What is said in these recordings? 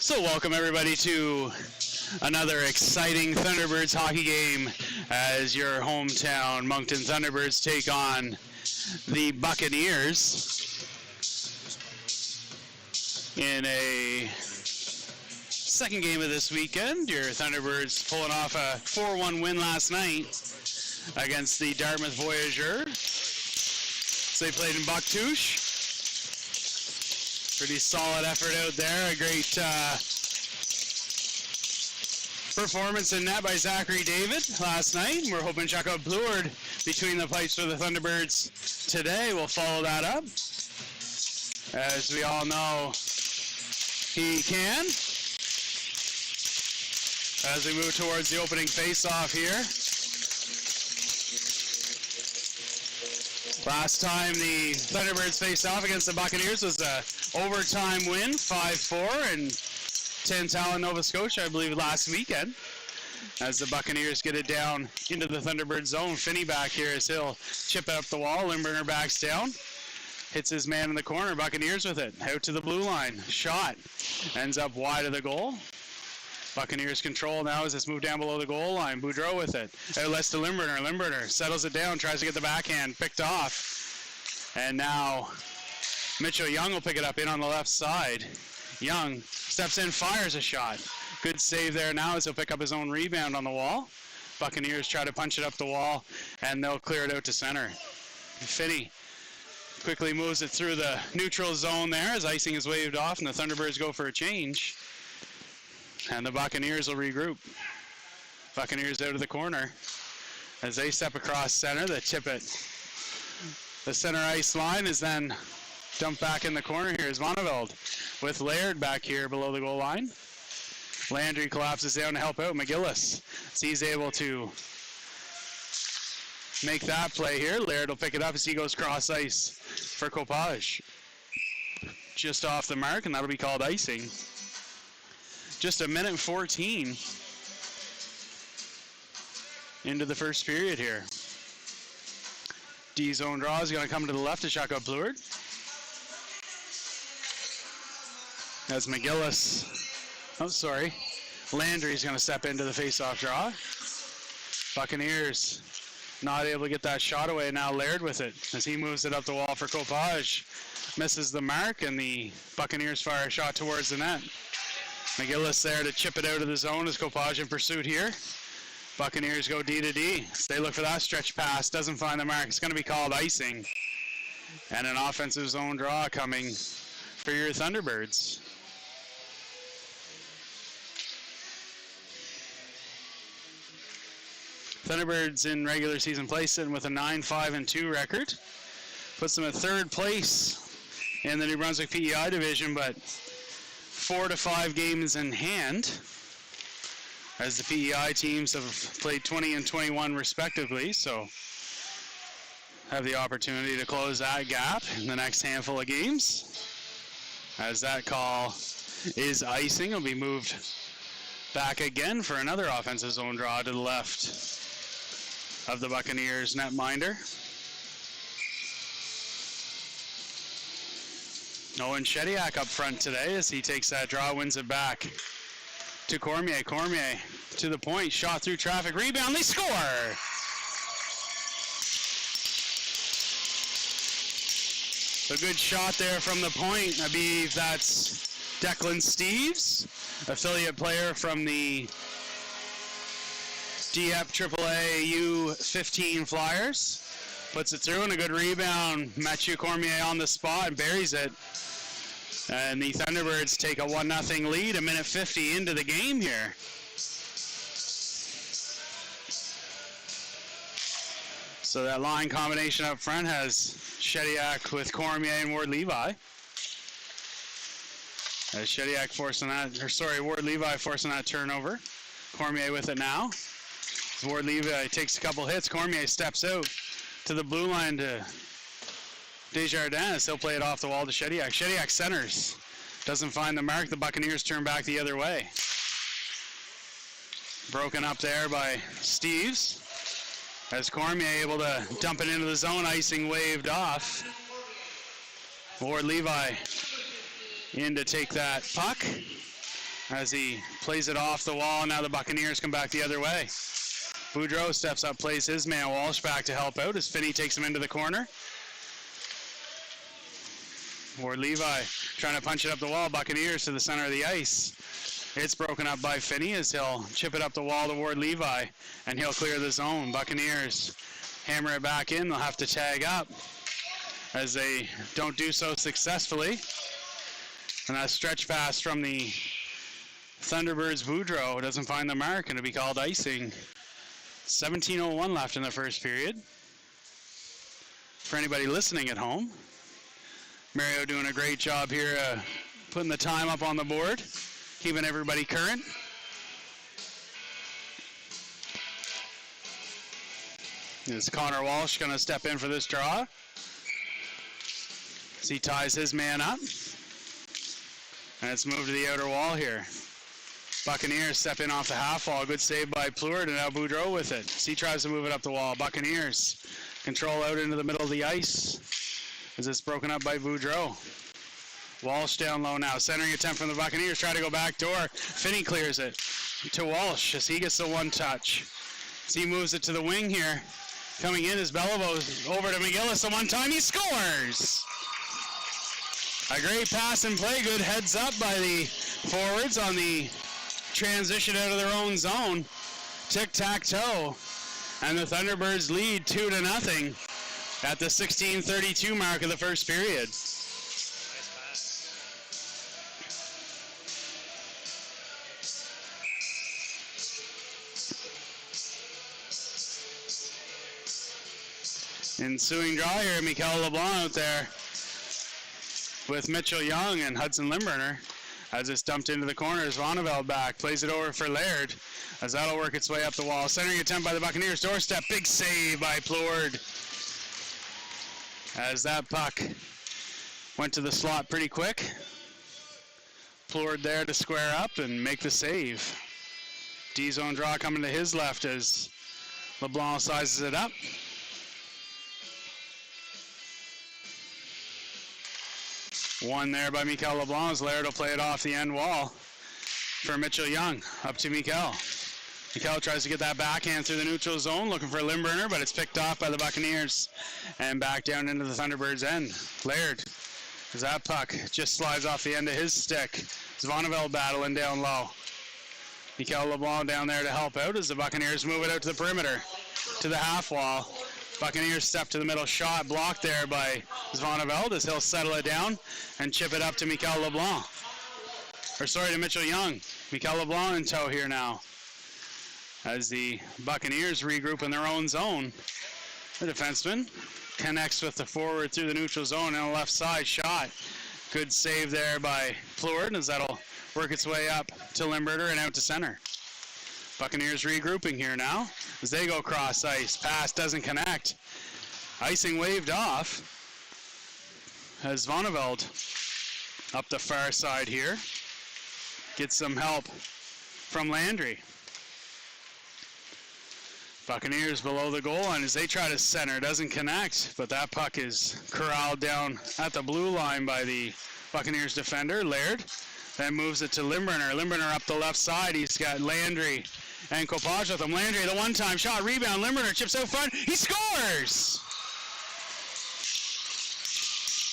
So welcome everybody to another exciting Thunderbirds hockey game as your hometown Moncton Thunderbirds take on the Buccaneers in a second game of this weekend. Your Thunderbirds pulling off a 4-1 win last night against the Dartmouth Voyageurs. So they played in Bucktouche. Pretty solid effort out there. A great performance in net by Zachary David last night. We're hoping Chuck out Bluard between the pipes for the Thunderbirds today. We'll follow that up. As we all know, he can. As we move towards the opening face-off here. Last time the Thunderbirds faced off against the Buccaneers was a overtime win, 5-4 in Tantallon, Nova Scotia, I believe, last weekend. As the Buccaneers get it down into the Thunderbird zone. Finney back here as he'll chip it up the wall. Limburner backs down. Hits his man in the corner. Buccaneers with it. Out to the blue line. Shot. Ends up wide of the goal. Buccaneers control now as it's moved down below the goal line. Boudreau with it. Outlets to Limburner. Limburner settles it down. Tries to get the backhand. Picked off. And now Mitchell Young will pick it up in on the left side. Young steps in, fires a shot. Good save there now as he'll pick up his own rebound on the wall. Buccaneers try to punch it up the wall, and they'll clear it out to center. Finney quickly moves it through the neutral zone there as icing is waved off, and the Thunderbirds go for a change. And the Buccaneers will regroup. Buccaneers out of the corner. As they step across center, they tip it. The center ice line is then dumped back in the corner. Here's Vonnevold with Laird back here below the goal line. Landry collapses down to help out McGillis. So he's able to make that play here. Laird will pick it up as he goes cross ice for Copage. Just off the mark, and that'll be called icing. Just a minute 14 into the first period here. D-zone draw is going to come to the left to Chuck up Bluard. As McGillis, Landry's going to step into the face-off draw. Buccaneers not able to get that shot away. Now Laird with it as he moves it up the wall for Copage. Misses the mark, and the Buccaneers fire a shot towards the net. McGillis there to chip it out of the zone as Copage in pursuit here. Buccaneers go D to D. So they look for that stretch pass. Doesn't find the mark. It's going to be called icing. And an offensive zone draw coming for your Thunderbirds. Thunderbirds in regular season play sitting with a 9-5-2 record. Puts them at third place in the New Brunswick PEI division, but 4 to 5 games in hand as the PEI teams have played 20 and 21 respectively, so have the opportunity to close that gap in the next handful of games. As that call is icing, it'll be moved back again for another offensive zone draw to the left of the Buccaneers netminder. Owen Shediak up front today as he takes that draw, wins it back to Cormier. Cormier to the point, shot through traffic, rebound, they score! A good shot there from the point. I believe that's Declan Steves, affiliate player from the DF AAA U15 Flyers. Puts it through and a good rebound. Mathieu Cormier on the spot and buries it. And the Thunderbirds take a 1-0 lead, a minute 50 into the game here. So that line combination up front has Shediak with Cormier and Ward Levi. As Shediak forcing that, Ward Levi forcing that turnover. Cormier with it now. As Ward Levi takes a couple hits, Cormier steps out to the blue line to Desjardins. He'll play it off the wall to Shediak. Shediak centers. Doesn't find the mark. The Buccaneers turn back the other way. Broken up there by Steves. As Cormier able to dump it into the zone, icing waved off. Ward Levi in to take that puck. as he plays it off the wall. Now the Buccaneers come back the other way. Boudreau steps up, plays his man Walsh back to help out as Finney takes him into the corner. Ward Levi trying to punch it up the wall. Buccaneers to the center of the ice. It's broken up by Finney as he'll chip it up the wall to Ward Levi, and he'll clear the zone. Buccaneers hammer it back in. They'll have to tag up as they don't do so successfully. And that stretch pass from the Thunderbirds, Boudreau, doesn't find the mark, and it'll be called icing. 17:01 left in the first period. For anybody listening at home, Mario doing a great job here putting the time up on the board, keeping everybody current. Is Connor Walsh going to step in for this draw? As he ties his man up. And it's moved to the outer wall here. Buccaneers step in off the half wall. Good save by Pleward, and now Boudreau with it. As he tries to move it up the wall. Buccaneers control out into the middle of the ice as it's broken up by Boudreau. Walsh down low now. Centering attempt from the Buccaneers. Try to go back door. Finney clears it to Walsh as he gets the one touch. As he moves it to the wing here. Coming in is Beliveau over to McGillis. The one time he scores. A great pass and play. Good heads up by the forwards on the transition out of their own zone. Tic-tac-toe. And the Thunderbirds lead 2-0 at the 16:32 mark of the first period. Ensuing draw here, Mikel LeBlanc out there with Mitchell Young and Hudson Limburner. As it's dumped into the corners, Vonnevel back, plays it over for Laird as that'll work its way up the wall. Centering attempt by the Buccaneers, doorstep, big save by Pleward. As that puck went to the slot pretty quick. Pleward there to square up and make the save. D-zone draw coming to his left as LeBlanc sizes it up. One there by Mikel LeBlanc as Laird will play it off the end wall for Mitchell Young. Up to Mikel. Mikel tries to get that backhand through the neutral zone, looking for Limburner, but it's picked off by the Buccaneers and back down into the Thunderbirds' end. Laird, as that puck just slides off the end of his stick. Zvonnevel battling down low. Mikel LeBlanc down there to help out as the Buccaneers move it out to the perimeter, to the half wall. Buccaneers step to the middle, shot blocked there by Zvonnevel as he'll settle it down and chip it up to Mikel LeBlanc. To Mitchell Young. Mikel LeBlanc in tow here now as the Buccaneers regroup in their own zone. The defenseman connects with the forward through the neutral zone on the left side. Shot. Good save there by Pleward as that'll work its way up to Limburner and out to center. Buccaneers regrouping here now as they go cross ice. Pass doesn't connect. Icing waved off as Vonneveld up the far side here gets some help from Landry. Buccaneers below the goal line as they try to center. Doesn't connect, but that puck is corralled down at the blue line by the Buccaneers defender, Laird. Then moves it to Limburner. Limburner up the left side. He's got Landry and Kopaj with him. Landry, the one-time shot, rebound. Limburner chips out front. He scores!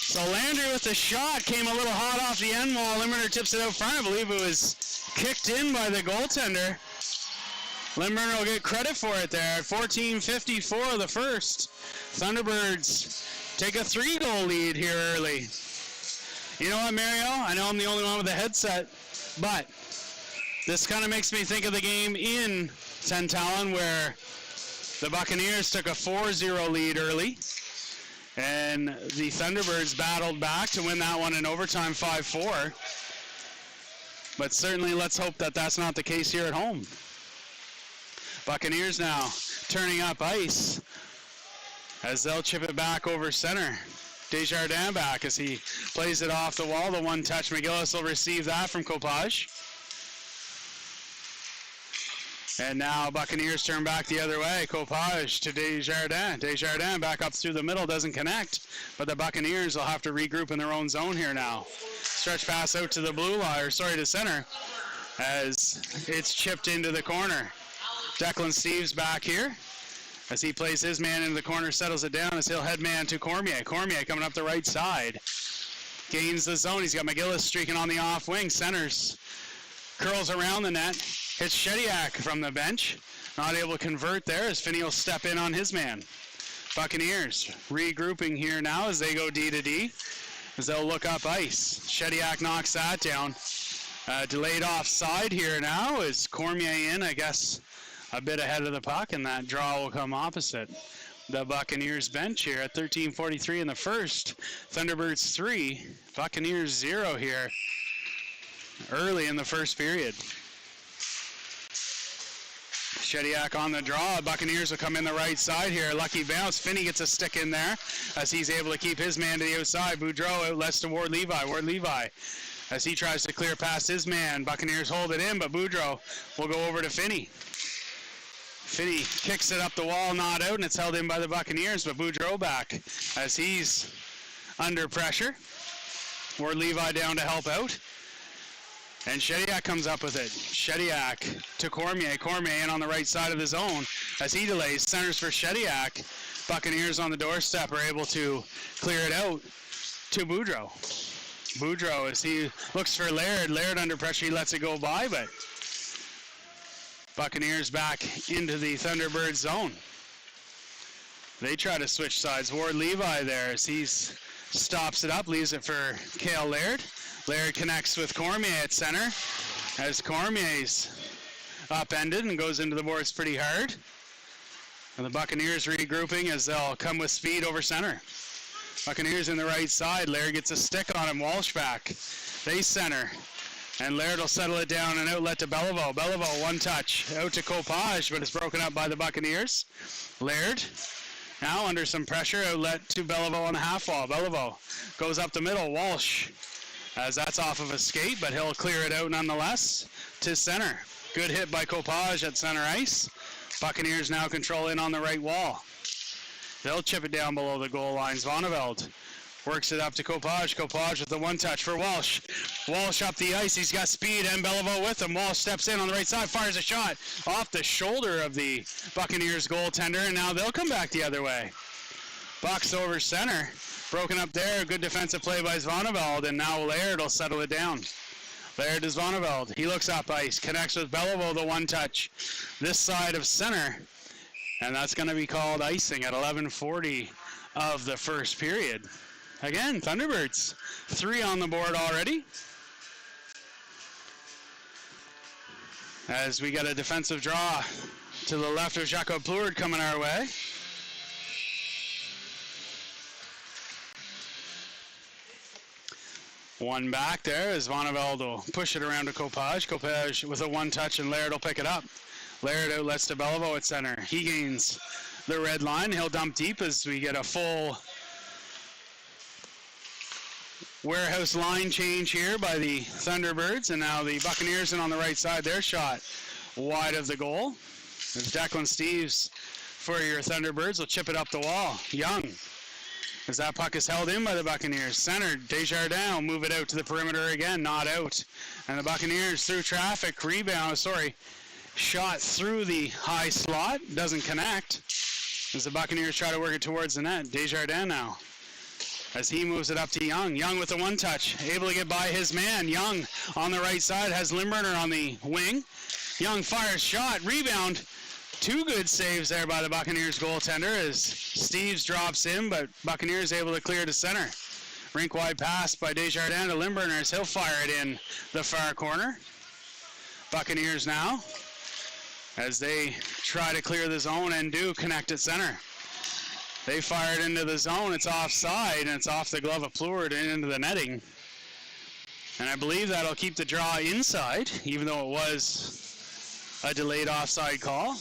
So Landry with the shot came a little hot off the end wall. Limburner tips it out front. I believe it was kicked in by the goaltender. Limburner will get credit for it there. 14:54 of the first. Thunderbirds take a 3-goal lead here early. You know what, Mario? I know I'm the only one with a headset, but this kind of makes me think of the game in St. Talon where the Buccaneers took a 4-0 lead early, and the Thunderbirds battled back to win that one in overtime 5-4. But certainly let's hope that that's not the case here at home. Buccaneers now turning up ice as they'll chip it back over center. Desjardins back as he plays it off the wall. The one touch, McGillis will receive that from Kopaj. And now Buccaneers turn back the other way. Kopaj to Desjardins. Desjardins back up through the middle, doesn't connect. But the Buccaneers will have to regroup in their own zone here now. Stretch pass out to the blue line, to center. as it's chipped into the corner. Declan Steves back here as he plays his man into the corner, settles it down as he'll head man to Cormier. Cormier coming up the right side. Gains the zone. He's got McGillis streaking on the off wing. Centers. Curls around the net. Hits Shediak from the bench. Not able to convert there as Finney will step in on his man. Buccaneers regrouping here now as they go D to D as they'll look up ice. Shediak knocks that down. Delayed offside here now is Cormier in, I guess, a bit ahead of the puck, and that draw will come opposite the Buccaneers bench here at 13:43 in the first. Thunderbirds 3, Buccaneers 0 here early in the first period. Shediak on the draw. Buccaneers will come in the right side here. Lucky bounce. Finney gets a stick in there as he's able to keep his man to the outside. Boudreau outlets to Ward Levi. Ward Levi as he tries to clear past his man. Buccaneers hold it in, but Boudreau will go over to Finney. Finney kicks it up the wall, not out, and it's held in by the Buccaneers, but Boudreau back as he's under pressure. Ward Levi down to help out. And Shediak comes up with it. Shediak to Cormier. Cormier in on the right side of the zone as he delays. Centers for Shediak. Buccaneers on the doorstep are able to clear it out to Boudreau. Boudreau as he looks for Laird. Laird under pressure. He lets it go by, but Buccaneers back into the Thunderbird zone. They try to switch sides. Ward Levi there as he stops it up, leaves it for Cale Laird. Laird connects with Cormier at center as Cormier's upended and goes into the boards pretty hard. And the Buccaneers regrouping as they'll come with speed over center. Buccaneers in the right side. Laird gets a stick on him. Walsh back. They center. And Laird will settle it down and outlet to Beliveau. Beliveau, one touch. Out to Copage, but it's broken up by the Buccaneers. Laird now under some pressure. Outlet to Beliveau on the half wall. Beliveau goes up the middle. Walsh as that's off of a skate, but he'll clear it out nonetheless to center. Good hit by Copage at center ice. Buccaneers now control in on the right wall. They'll chip it down below the goal line. Zvoneveld works it up to Copage. Copage with the one touch for Walsh. Walsh up the ice. He's got speed and Beliveau with him. Walsh steps in on the right side, fires a shot off the shoulder of the Buccaneers goaltender, and now they'll come back the other way. Bucks over center. Broken up there. Good defensive play by Zvoneveld, and now Laird will settle it down. Laird to Zvoneveld. He looks up ice. Connects with Beliveau, the one touch. This side of center. And that's going to be called icing at 11:40 of the first period. Again, Thunderbirds, 3 on the board already. As we get a defensive draw to the left of Jacob Plourde coming our way. One back there as Zvoneveld will push it around to Copage. Copage with a one touch and Laird will pick it up. Laird outlets to Beliveau at center. He gains the red line. He'll dump deep as we get a full warehouse line change here by the Thunderbirds. And now the Buccaneers in on the right side. Their shot wide of the goal. There's Declan Steves for your Thunderbirds. Will chip it up the wall. Young. As that puck is held in by the Buccaneers. Centered, Desjardins will move it out to the perimeter again, not out. And the Buccaneers through traffic, shot through the high slot, doesn't connect. As the Buccaneers try to work it towards the net. Desjardins now. As he moves it up to Young. Young with the one touch, able to get by his man. Young on the right side, has Limburner on the wing. Young fires shot, rebound. 2 good saves there by the Buccaneers goaltender as Steves drops in, but Buccaneers able to clear to center. Rink wide pass by Desjardins to Limburner as he'll fire it in the far corner. Buccaneers now as they try to clear the zone and do connect at center. They fire it into the zone. It's offside and it's off the glove of Plourde and into the netting. And I believe that'll keep the draw inside, even though it was a delayed offside call,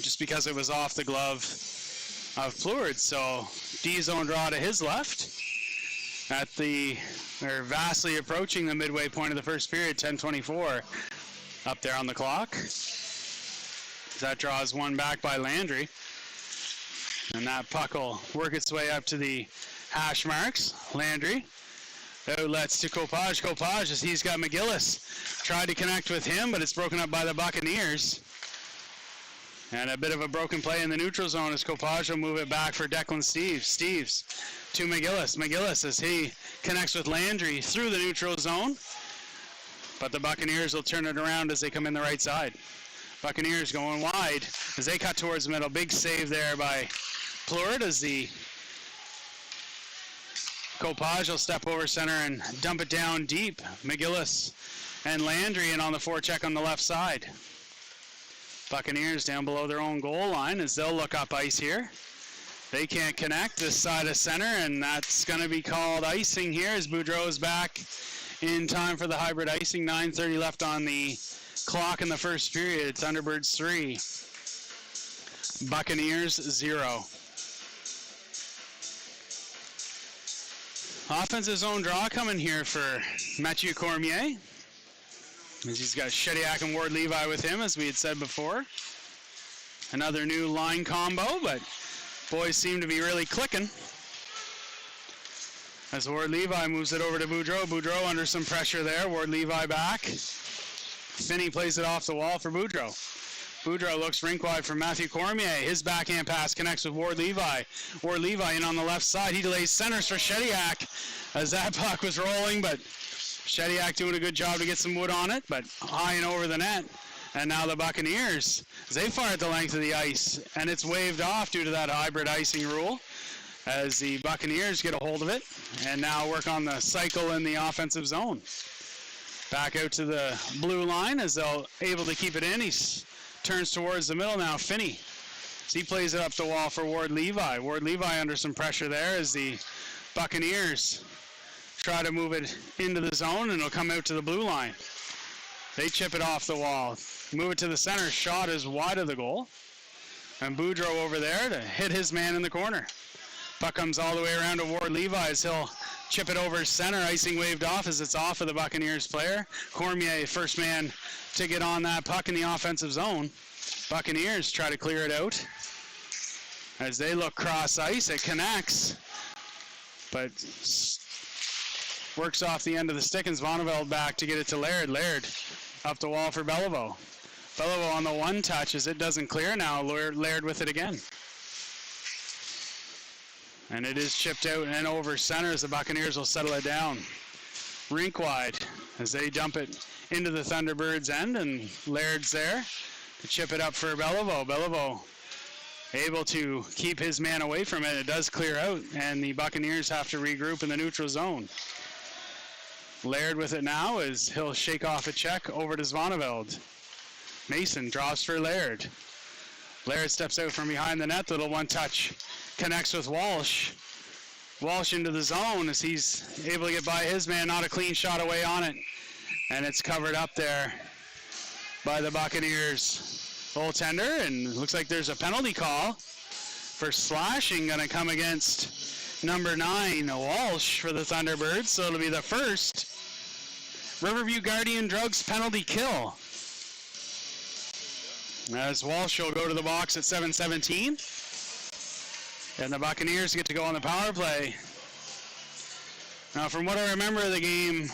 just because it was off the glove of Plourde. So D-zone draw to his left. They're vastly approaching the midway point of the first period, 10:24 up there on the clock. That draw is won back by Landry. And that puck will work its way up to the hash marks. Landry Outlets to Copage. Copage, as he's got McGillis. Tried to connect with him, but it's broken up by the Buccaneers. And a bit of a broken play in the neutral zone as Copage will move it back for Declan Steves. Steves to McGillis. McGillis as he connects with Landry through the neutral zone. But the Buccaneers will turn it around as they come in the right side. Buccaneers going wide as they cut towards the middle. Big save there by Plord as the Copage will step over center and dump it down deep. McGillis and Landry in on the forecheck on the left side. Buccaneers down below their own goal line as they'll look up ice here. They can't connect this side of center, and that's going to be called icing here as Boudreau is back in time for the hybrid icing. 9:30 left on the clock in the first period. Thunderbirds 3, Buccaneers 0. Offensive zone draw coming here for Mathieu Cormier. As he's got Shediak and Ward Levi with him, as we had said before. Another new line combo, but boys seem to be really clicking. As Ward Levi moves it over to Boudreau. Boudreau under some pressure there. Ward Levi back. Finney plays it off the wall for Boudreau. Boudreau looks rink wide for Mathieu Cormier. His backhand pass connects with Ward Levi. Ward Levi in on the left side. He delays centers for Shediak as that puck was rolling, but Shediak doing a good job to get some wood on it, but high and over the net. And now the Buccaneers, they fire at the length of the ice, and it's waved off due to that hybrid icing rule as the Buccaneers get a hold of it and now work on the cycle in the offensive zone. Back out to the blue line as they're able to keep it in. He turns towards the middle now. Finney, he plays it up the wall for Ward Levi. Ward Levi under some pressure there as the Buccaneers try to move it into the zone, and it'll come out to the blue line. They chip it off the wall. Move it to the center. Shot is wide of the goal. And Boudreau over there to hit his man in the corner. Puck comes all the way around to Ward Levi as he'll chip it over center. Icing waved off as it's off of the Buccaneers player. Cormier, first man to get on that puck in the offensive zone. Buccaneers try to clear it out. As they look cross ice, it connects. But works off the end of the stick, and Zvoneveld back to get it to Laird. Laird up the wall for Beliveau. Beliveau on the one touch as it doesn't clear. Now Laird with it again. And it is chipped out and over center as the Buccaneers will settle it down. Rink wide as they dump it into the Thunderbirds' end, and Laird's there to chip it up for Beliveau. Beliveau able to keep his man away from it. It does clear out, and the Buccaneers have to regroup in the neutral zone. Laird with it now as he'll shake off a check over to Zvoneveld. Mason drops for Laird. Laird steps out from behind the net. Little one touch connects with Walsh. Walsh into the zone as he's able to get by his man. Not a clean shot away on it. And it's covered up there by the Buccaneers goaltender. And it looks like there's a penalty call for slashing going to come against number 9, Walsh, for the Thunderbirds. So it'll be the first Riverview Guardian Drugs penalty kill. As Walsh will go to the box at 7:17. And the Buccaneers get to go on the power play. Now, from what I remember of the game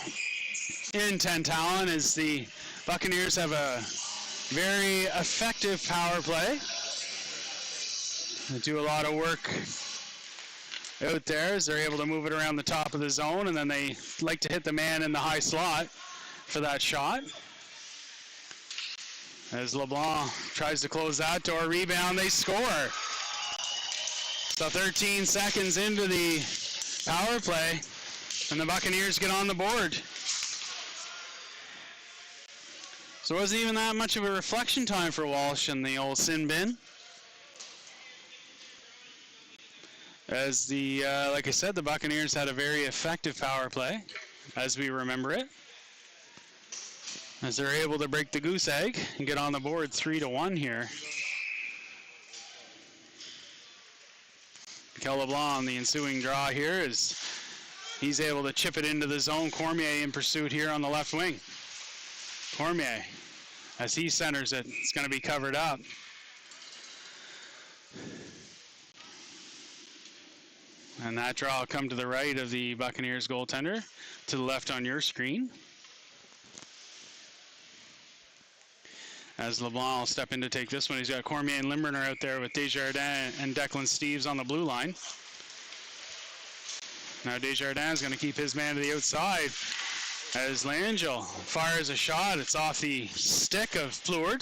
in Tantallon, is the Buccaneers have a very effective power play. They do a lot of work out there as they're able to move it around the top of the zone, and then they like to hit the man in the high slot for that shot. As LeBlanc tries to close that door, rebound, they score. So 13 seconds into the power play, and the Buccaneers get on the board. So it wasn't even that much of a reflection time for Walsh in the old sin bin. As the, like I said, the Buccaneers had a very effective power play, as we remember it. As they're able to break the goose egg and get on the board 3-1 here. Mikel LeBlanc on the ensuing draw here is he's able to chip it into the zone. Cormier in pursuit here on the left wing. Cormier, as he centers it, it's going to be covered up. And that draw will come to the right of the Buccaneers goaltender, to the left on your screen. As LeBlanc will step in to take this one, he's got Cormier and Limburner out there with Desjardins and Declan Steeves on the blue line. Now Desjardins is going to keep his man to the outside as Langell fires a shot. It's off the stick of Fleury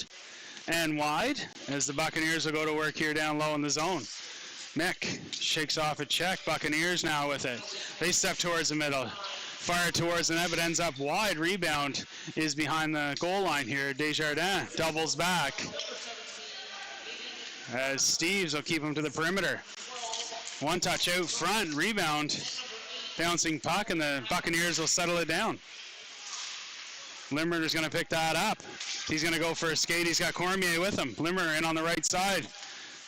and wide as the Buccaneers will go to work here down low in the zone. Mick shakes off a check. Buccaneers now with it. They step towards the middle. Fire towards the net, but ends up wide. Rebound is behind the goal line here. Desjardins doubles back as Steeves will keep him to the perimeter. One touch out front. Rebound. Bouncing puck, and the Buccaneers will settle it down. Limburner's going to pick that up. He's going to go for a skate. He's got Cormier with him. Limburner in on the right side.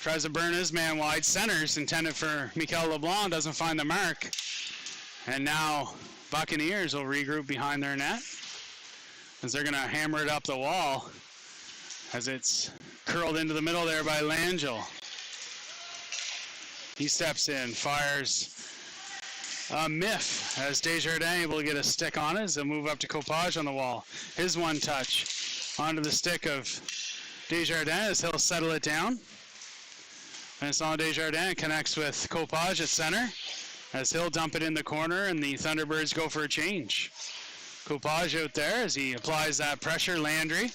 Tries to burn his man wide. Centers intended for Mikel LeBlanc. Doesn't find the mark. And now Buccaneers will regroup behind their net as they're going to hammer it up the wall as it's curled into the middle there by Langell. He steps in, fires a miff as Desjardins able to get a stick on it as they move up to Copage on the wall. His one touch onto the stick of Desjardins. He'll settle it down. Vincent Desjardins connects with Copage at center as he'll dump it in the corner and the Thunderbirds go for a change. Copage out there as he applies that pressure. Landry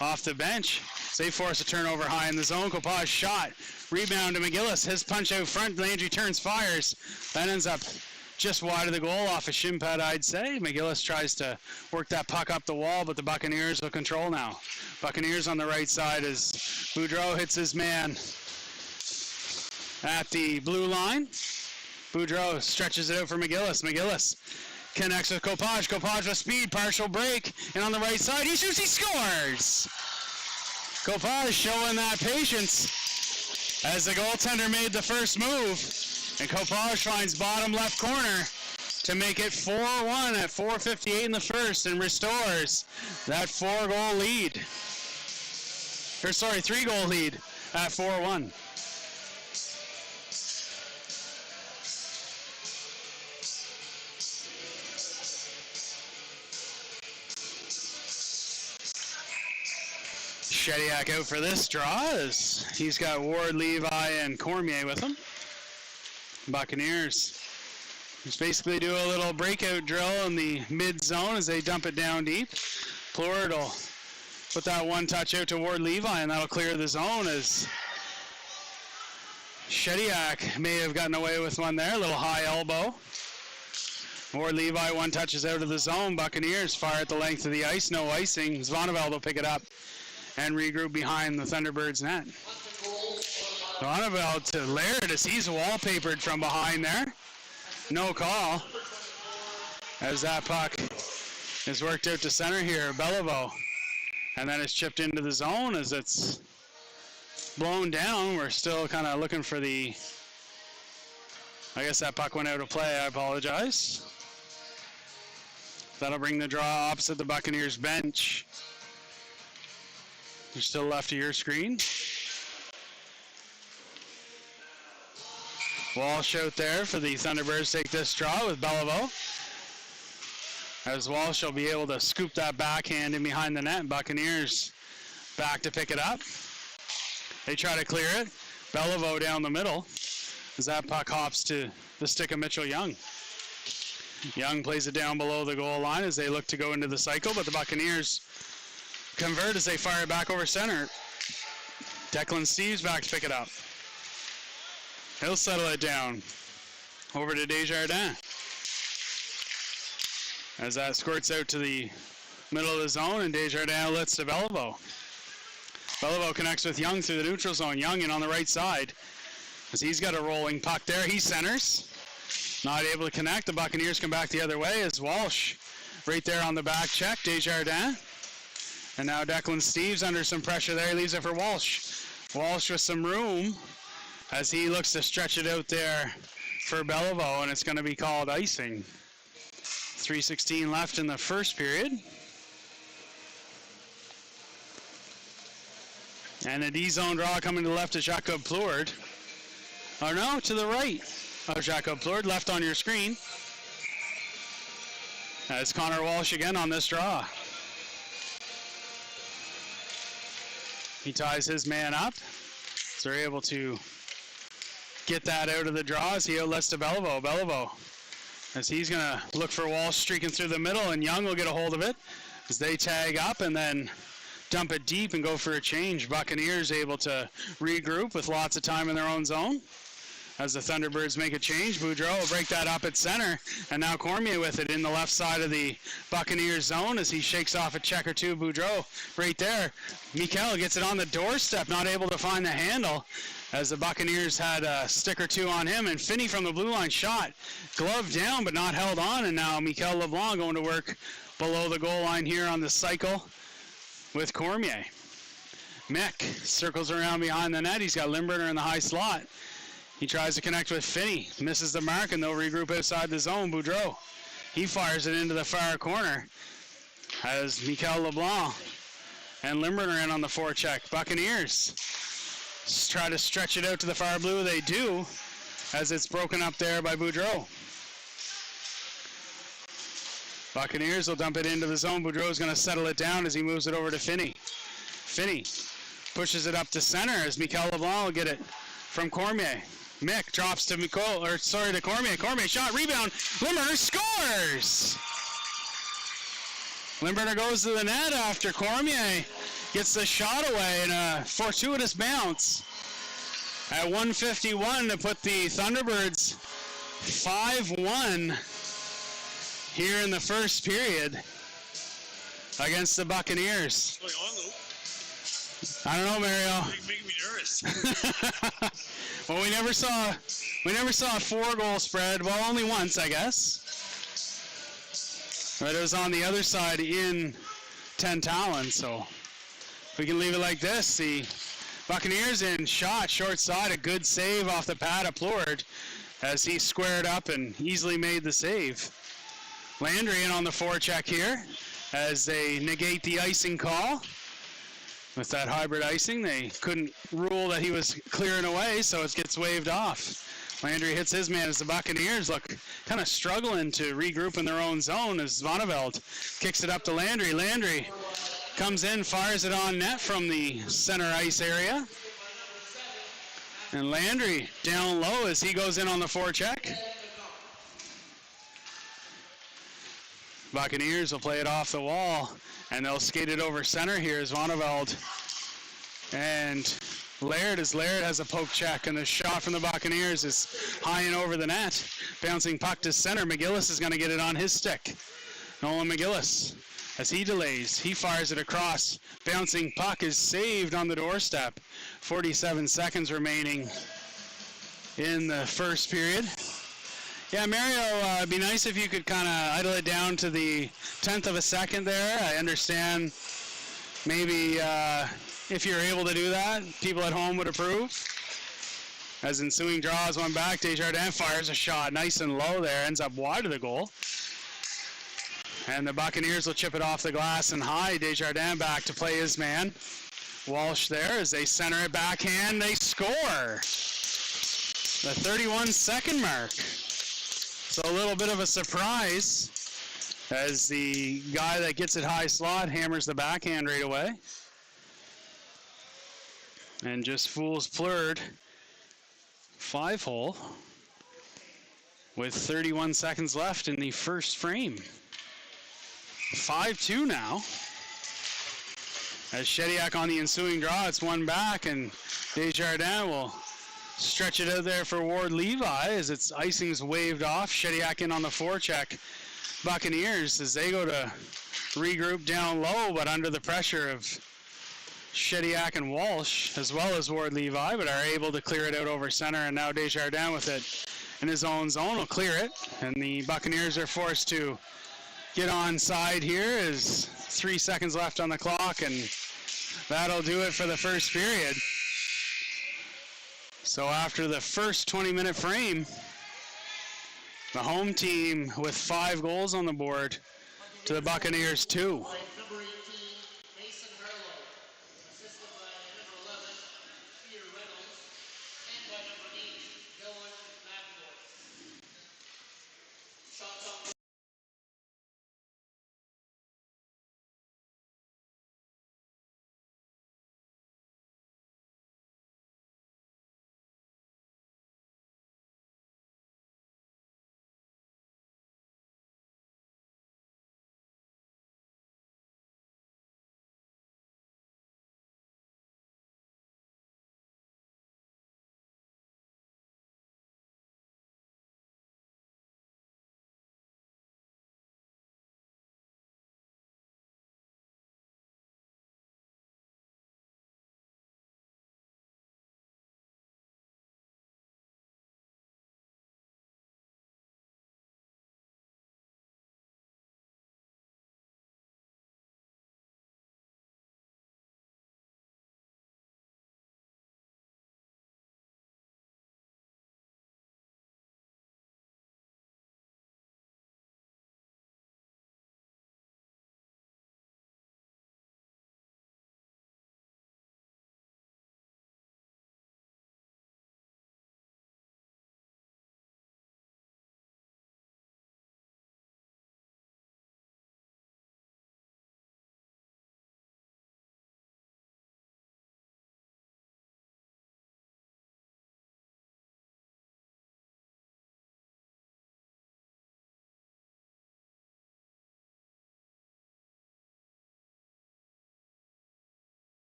off the bench. They force a turnover high in the zone. Copage shot. Rebound to McGillis. His punch out front. Landry turns, fires. That ends up just wide of the goal off a shin pad, I'd say. McGillis tries to work that puck up the wall, but the Buccaneers will control now. Buccaneers on the right side as Boudreau hits his man at the blue line. Boudreau stretches it out for McGillis. McGillis connects with Copage. Copage with speed, partial break, and on the right side, he shoots, he scores! Copage showing that patience as the goaltender made the first move, and Copage finds bottom left corner to make it 4-1 at 4:58 in the first and restores that 4-goal lead. Or sorry, 3-goal lead at 4-1. Shediak out for this draw as he's got Ward, Levi, and Cormier with him. Buccaneers just basically do a little breakout drill in the mid-zone as they dump it down deep. Plord will put that one touch out to Ward Levi, and that'll clear the zone as Shediak may have gotten away with one there. A little high elbow. Ward Levi, one touch is out of the zone. Buccaneers fire at the length of the ice. No icing. Zvoneveld will pick it up and regroup behind the Thunderbirds net. Zvoneveld to Laird as he's wallpapered from behind there. No call as that puck is worked out to center here. Beliveau. And then it's chipped into the zone as it's blown down. We're still kind of looking for the... I guess that puck went out of play. I apologize. That'll bring the draw opposite the Buccaneers bench. You're still left to your screen. Walsh out there for the Thunderbirds take this draw with Beliveau. As Walsh will be able to scoop that backhand in behind the net. Buccaneers back to pick it up. They try to clear it. Beliveau down the middle as that puck hops to the stick of Mitchell Young. Young plays it down below the goal line as they look to go into the cycle, but the Buccaneers convert as they fire it back over center. Declan Steeves back to pick it up. He'll settle it down over to Desjardins as that squirts out to the middle of the zone, and Desjardins lets to Beliveau. Beliveau connects with Young through the neutral zone. Young in on the right side as he's got a rolling puck there. He centers. Not able to connect. The Buccaneers come back the other way as Walsh right there on the back check. Desjardins. And now Declan Steeves under some pressure there. He leaves it for Walsh. Walsh with some room as he looks to stretch it out there for Beliveau, and it's going to be called icing. 3:16 left in the first period. And a D-zone draw coming to the left of Jacob Plord. Oh no, to the right. Jacob Plord left on your screen. As Connor Walsh again on this draw. He ties his man up. So they're able to get that out of the draw as he outlets to Beliveau. Beliveau, as he's going to look for Walsh streaking through the middle, and Young will get a hold of it as they tag up and then dump it deep and go for a change. Buccaneers able to regroup with lots of time in their own zone. As the Thunderbirds make a change, Boudreau will break that up at center, and now Cormier with it in the left side of the Buccaneers zone as he shakes off a check or two. Boudreau right there. Mikel gets it on the doorstep, not able to find the handle as the Buccaneers had a stick or two on him, and Finney from the blue line shot. Glove down but not held on, and now Mikel LeBlanc going to work below the goal line here on the cycle with Cormier. Mick circles around behind the net. He's got Limburner in the high slot. He tries to connect with Finney, misses the mark, and they'll regroup outside the zone. Boudreau, he fires it into the far corner as Mikel LeBlanc and Limburner in on the forecheck. Buccaneers try to stretch it out to the far blue. They do, as it's broken up there by Boudreau. Buccaneers will dump it into the zone. Boudreau's going to settle it down as he moves it over to Finney. Finney pushes it up to center as Mikel LeBlanc will get it from Cormier. Mick drops to to Cormier. Cormier shot, rebound. Limburner scores! Limburner goes to the net after Cormier gets the shot away in a fortuitous bounce. At 1:51 to put the Thunderbirds 5-1 here in the first period against the Buccaneers. What's going on, Lou? I don't know, Mario. Making me nervous. Well, we never saw a 4-goal spread. Well, only once, I guess. But it was on the other side in 10 Talon, so if we can leave it like this. The Buccaneers in shot, short side, a good save off the pad of Plord as he squared up and easily made the save. Landry in on the forecheck here as they negate the icing call. With that hybrid icing, they couldn't rule that he was clearing away, so it gets waved off. Landry hits his man as the Buccaneers look kind of struggling to regroup in their own zone as Zvoneveld kicks it up to Landry. Landry comes in, fires it on net from the center ice area. And Landry down low as he goes in on the forecheck. Buccaneers will play it off the wall, and they'll skate it over center here as Zvoneveld and Laird has a poke check, and the shot from the Buccaneers is high and over the net. Bouncing puck to center. McGillis is going to get it on his stick. Nolan McGillis, as he delays, he fires it across. Bouncing puck is saved on the doorstep. 47 seconds remaining in the first period. Yeah, Mario, it'd be nice if you could kind of idle it down to the 10th of a second there. I understand maybe if you're able to do that, people at home would approve. As ensuing draws one back, Desjardins fires a shot nice and low there, ends up wide of the goal. And the Buccaneers will chip it off the glass and high. Desjardins back to play his man. Walsh there as they center it backhand, they score. The 31-second mark. So a little bit of a surprise as the guy that gets it high slot hammers the backhand right away. And just fools Plurd 5-hole with 31 seconds left in the first frame. 5-2 now. As Shediak on the ensuing draw, it's one back, and Desjardins will stretch it out there for Ward Levi as its icing's waved off. Shediak in on the forecheck. Buccaneers as they go to regroup down low, but under the pressure of Shediak and Walsh, as well as Ward Levi, but are able to clear it out over center, and now Desjardins with it in his own zone will clear it, and the Buccaneers are forced to get on side here as 3 seconds left on the clock, and that'll do it for the first period. So after the first 20-minute frame, the home team with 5 goals on the board to the Buccaneers 2.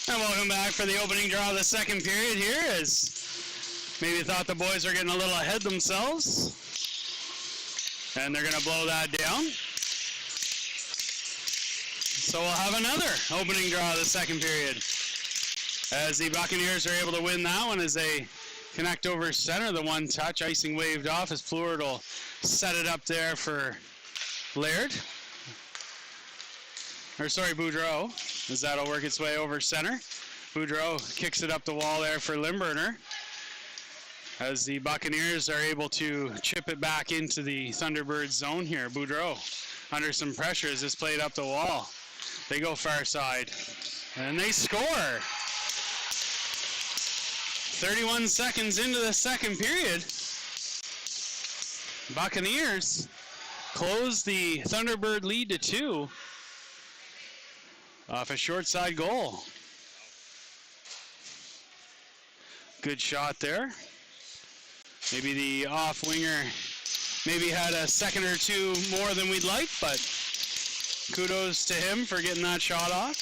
And welcome back for the opening draw of the second period here, as maybe thought the boys are getting a little ahead themselves. And they're going to blow that down. So we'll have another opening draw of the second period, as the Buccaneers are able to win that one as they connect over center. The one touch, icing waved off as Pleward will set it up there for Laird. Or sorry, Boudreau, as that'll work its way over center. Boudreau kicks it up the wall there for Limburner, as the Buccaneers are able to chip it back into the Thunderbirds zone here. Boudreau under some pressure as this played up the wall. They go far side, and they score. 31 seconds into the second period. Buccaneers close the Thunderbird lead to 2 off a short side goal. Good shot there. Maybe the off winger maybe had a second or two more than we'd like, but kudos to him for getting that shot off.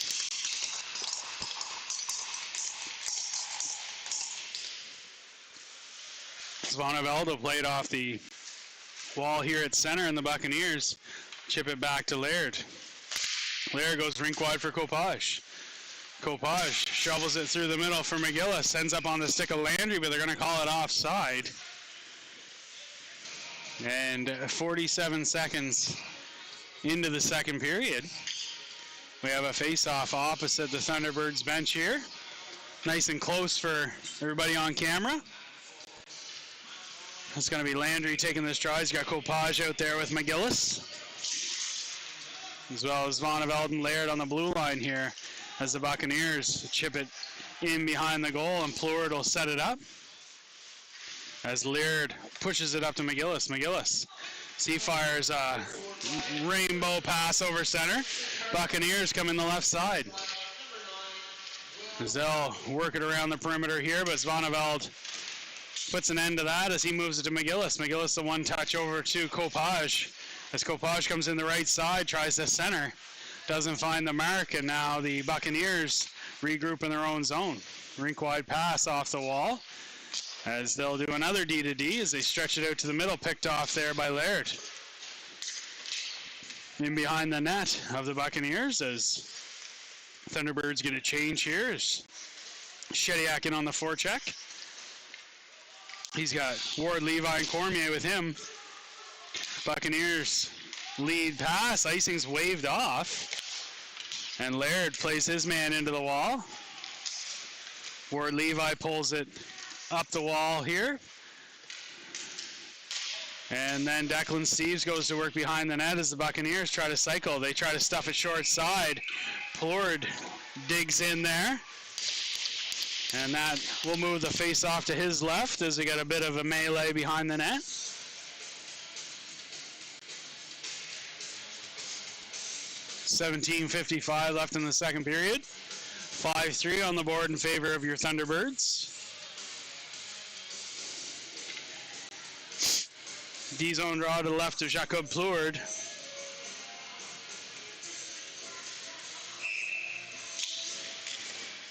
Zvonnevelda played off the wall here at center, and the Buccaneers chip it back to Laird. Laird goes rink wide for Kopaj. Kopaj shovels it through the middle for McGillis, ends up on the stick of Landry, but they're going to call it offside. And 47 seconds into the second period, we have a face-off opposite the Thunderbirds bench here. Nice and close for everybody on camera. It's going to be Landry taking this try. He's got Kopaj out there with McGillis, as well as Zvonnevelda and Laird on the blue line here, as the Buccaneers chip it in behind the goal, and Pleward will set it up as Laird pushes it up to McGillis. McGillis, he fires a rainbow pass over center. Buccaneers come in the left side, as they'll work it around the perimeter here, but Zvonnevelda puts an end to that as he moves it to McGillis. McGillis the one touch over to Kopaj, as Kopaj comes in the right side, tries to center, doesn't find the mark, and now the Buccaneers regroup in their own zone. Rink wide pass off the wall, as they'll do another D to D as they stretch it out to the middle, picked off there by Laird. In behind the net of the Buccaneers, as Thunderbirds get a change here, is Shediak in on the forecheck. He's got Ward, Levi, and Cormier with him. Buccaneers lead pass, icing's waved off, and Laird plays his man into the wall. Ward, Levi pulls it up the wall here, and then Declan Steeves goes to work behind the net as the Buccaneers try to cycle. They try to stuff it short side. Pleward digs in there, and that will move the face off to his left as they got a bit of a melee behind the net. .17:55 left in the second period. 5-3 on the board in favor of your Thunderbirds. D-zone draw to the left of Jacob Pleward.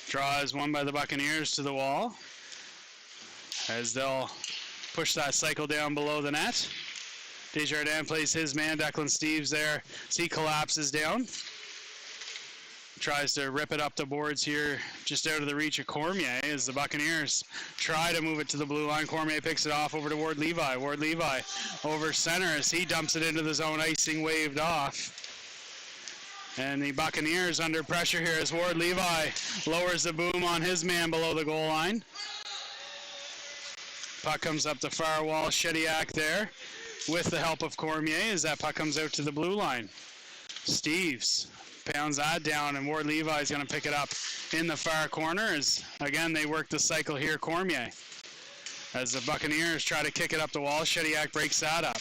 Draw is won by the Buccaneers to the wall, as they'll push that cycle down below the net. Desjardins plays his man, Declan Steeves there, as he collapses down. Tries to rip it up the boards here, just out of the reach of Cormier, as the Buccaneers try to move it to the blue line. Cormier picks it off over to Ward Levi. Ward Levi over center as he dumps it into the zone, icing waved off. And the Buccaneers under pressure here as Ward Levi lowers the boom on his man below the goal line. Puck comes up the far wall, Shediak there with the help of Cormier as that puck comes out to the blue line. Steeves pounds that down, and Ward Levi is going to pick it up in the far corner as, again, they work the cycle here. Cormier, as the Buccaneers try to kick it up the wall, Shediak breaks that up.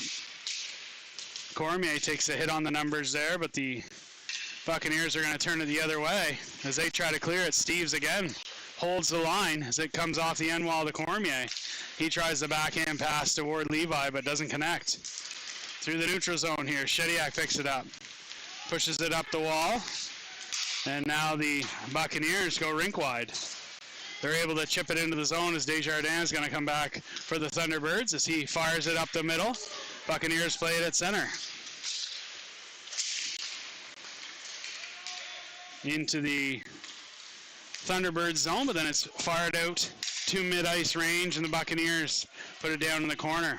Cormier takes a hit on the numbers there, but the Buccaneers are going to turn it the other way as they try to clear it. Steeves again holds the line as it comes off the end wall to Cormier. He tries the backhand pass to Ward Levi, but doesn't connect. through the neutral zone here. Shediak picks it up, pushes it up the wall, and now the Buccaneers go rink wide. They're able to chip it into the zone as Desjardins is going to come back for the Thunderbirds as he fires it up the middle. Buccaneers play it at center. Into the Thunderbirds zone, but then it's fired out to mid-ice range, and the Buccaneers put it down in the corner.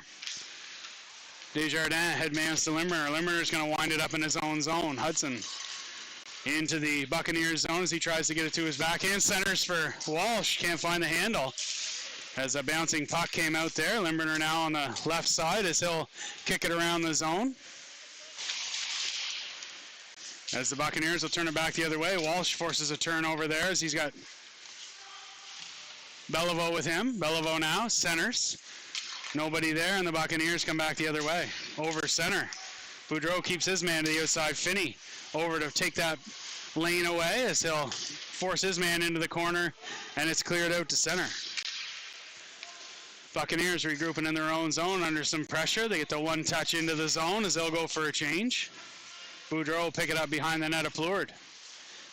Desjardins headmans to Limburner. Limburner's going to wind it up in his own zone. Hudson into the Buccaneers zone as he tries to get it to his backhand. Centers for Walsh. Can't find the handle as a bouncing puck came out there. Limburner now on the left side as he'll kick it around the zone. As the Buccaneers will turn it back the other way. Walsh forces a turnover there as he's got Beliveau with him. Beliveau now centers. Nobody there, and the Buccaneers come back the other way. Over center. Boudreau keeps his man to the outside. Finney over to take that lane away as he'll force his man into the corner, and it's cleared out to center. Buccaneers regrouping in their own zone under some pressure. They get the one touch into the zone as they'll go for a change. Boudreau will pick it up behind the net of Plourde.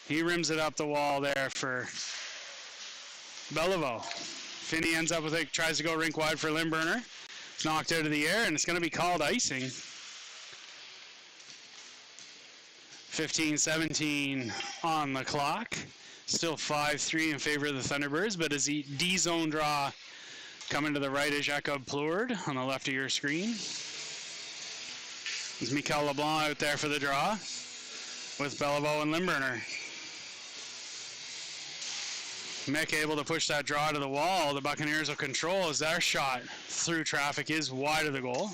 He rims it up the wall there for Beliveau. Finney ends up with it, tries to go rink wide for Limburner. It's knocked out of the air, and it's going to be called icing. 15-17 on the clock. Still 5-3 in favor of the Thunderbirds, but as the D-zone draw coming to the right is Jacob Plourde on the left of your screen. There's Mikel LeBlanc out there for the draw with Beliveau and Limburner. Mick able to push that draw to the wall. The Buccaneers will control as their shot through traffic is wide of the goal.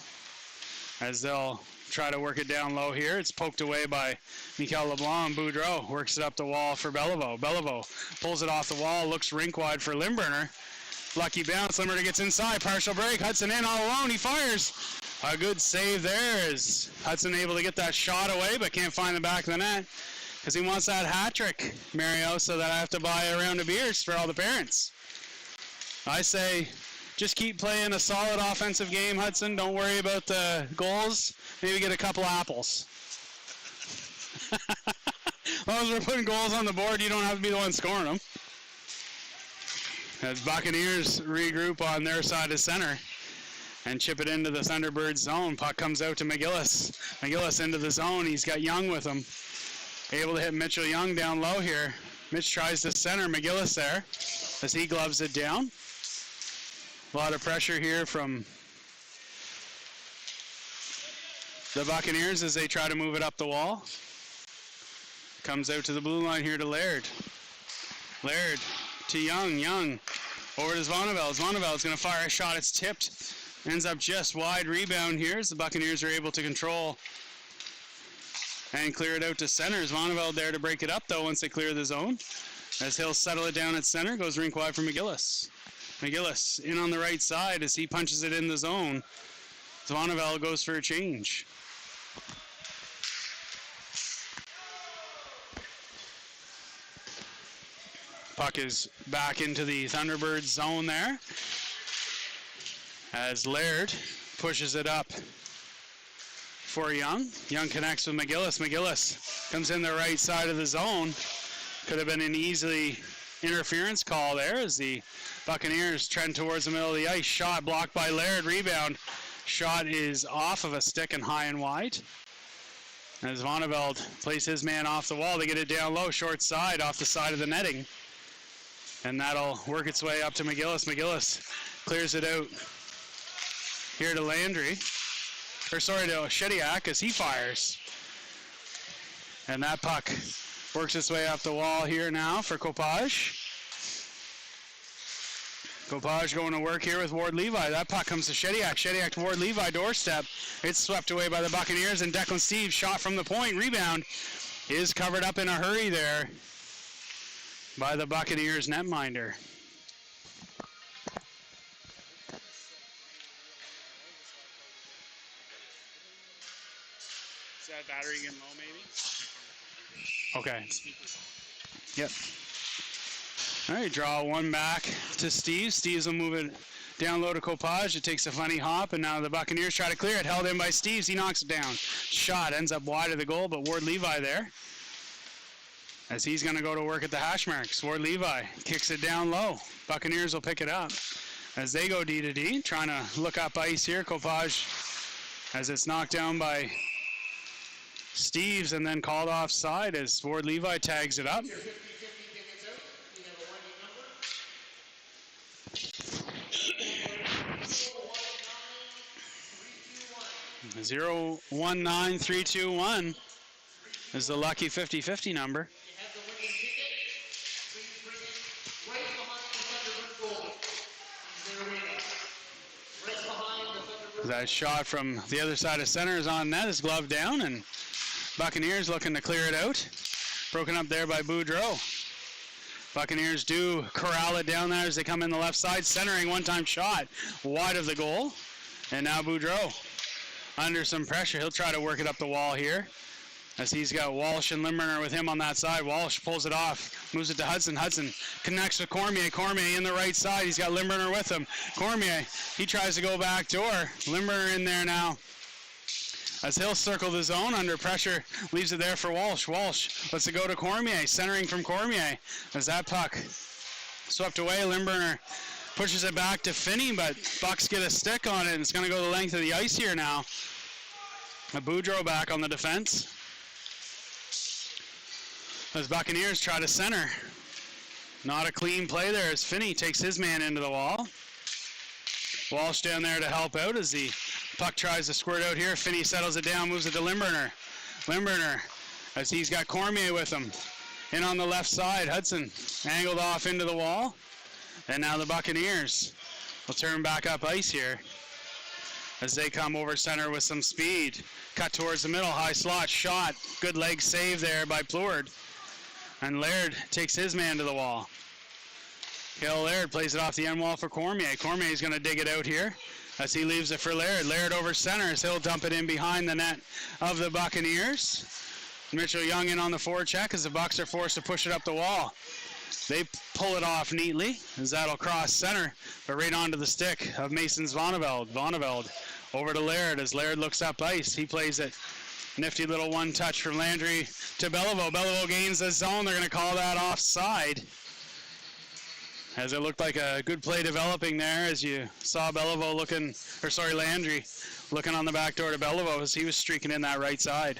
As they'll try to work it down low here. It's poked away by Mikel LeBlanc. Boudreau works it up the wall for Beliveau. Beliveau pulls it off the wall, looks rink wide for Limburner. Lucky bounce. Limburner gets inside. Partial break. Hudson in all alone. He fires. A good save there as Hudson able to get that shot away, but can't find the back of the net because he wants that hat trick, Mario, so that I have to buy a round of beers for all the parents. I say just keep playing a solid offensive game, Hudson. Don't worry about the goals. Maybe get a couple apples. As long as we're putting goals on the board, you don't have to be the one scoring them. As Buccaneers regroup on their side of center and chip it into the Thunderbirds zone. Puck comes out to McGillis. McGillis into the zone. He's got Young with him. Able to hit Mitchell Young down low here. Mitch tries to center McGillis there as he gloves it down. A lot of pressure here from the Buccaneers as they try to move it up the wall. Comes out to the blue line here to Laird. Laird to Young. Young over to Zvonnevel. Zvonnevel is going to fire a shot. It's tipped. Ends up just wide. Rebound here as the Buccaneers are able to control and clear it out to center. Zvonnevel there to break it up, though, once they clear the zone. As he'll settle it down at center, goes rink wide for McGillis. McGillis in on the right side as he punches it in the zone. Zvonnevel goes for a change. Puck is back into the Thunderbirds zone there as Laird pushes it up for Young. Young connects with McGillis. McGillis comes in the right side of the zone. Could have been an easily interference call there as the Buccaneers trend towards the middle of the ice. Shot blocked by Laird. Rebound. Shot is off of a stick and high and wide. As Vonneveld plays his man off the wall, they get it down low, short side, off the side of the netting. And that'll work its way up to McGillis. McGillis clears it out here to Landry. To Shediak as he fires. And that puck works its way up the wall here now for Copage. Copage going to work here with Ward Levi. That puck comes to Shediak. Shediak to Ward Levi doorstep. It's swept away by the Buccaneers, and Declan Steve shot from the point. Rebound is covered up in a hurry there by the Buccaneers netminder. Is that battery getting low maybe? Okay. Yep. All right, draw one back to Steve. Steve's will move it Down low to Copage. It takes a funny hop, and now the Buccaneers try to clear it. Held in by Steves. He knocks it down. Shot ends up wide of the goal, but Ward Levi there, as he's going to go to work at the hash marks. Ward Levi kicks it down low. Buccaneers will pick it up as they go D to D, trying to look up ice here. Copage, as it's knocked down by Steves and then called offside as Ward Levi tags it up. 019-321 is the lucky 50-50 number. That shot from the other side of center is on net, is gloved down, and Buccaneers looking to clear it out. Broken up there by Boudreau. Buccaneers do corral it down there as they come in the left side, centering one-time shot wide of the goal. And now Boudreau under some pressure. He'll try to work it up the wall here, as he's got Walsh and Limburner with him on that side. Walsh pulls it off, moves it to Hudson. Hudson connects with Cormier. Cormier in the right side. He's got Limburner with him. Cormier, he tries to go back door. Limburner in there now, as he'll circle the zone under pressure. Leaves it there for Walsh. Walsh lets it go to Cormier, centering from Cormier. As that puck swept away, Limburner pushes it back to Finney, but Bucks get a stick on it, and it's going to go the length of the ice here now. Boudreau back on the defense, as Buccaneers try to center. Not a clean play there as Finney takes his man into the wall. Walsh down there to help out as the puck tries to squirt out here. Finney settles it down, moves it to Limburner. Limburner, as he's got Cormier with him. In on the left side, Hudson angled off into the wall. And now the Buccaneers will turn back up ice here as they come over center with some speed. Cut towards the middle, high slot, shot. Good leg save there by Pleward. And Laird takes his man to the wall. Cale Laird plays it off the end wall for Cormier. Cormier's going to dig it out here as he leaves it for Laird. Laird over center as he'll dump it in behind the net of the Buccaneers. Mitchell Young in on the forecheck as the Bucks are forced to push it up the wall. They pull it off neatly as that'll cross center, but right onto the stick of Mason Zvoneveld. Zvoneveld over to Laird as Laird looks up ice. He plays it. Nifty little one touch from Landry to Beliveau. Beliveau gains the zone. They're going to call that offside, as it looked like a good play developing there, as you saw Landry looking on the back door to Beliveau as he was streaking in that right side.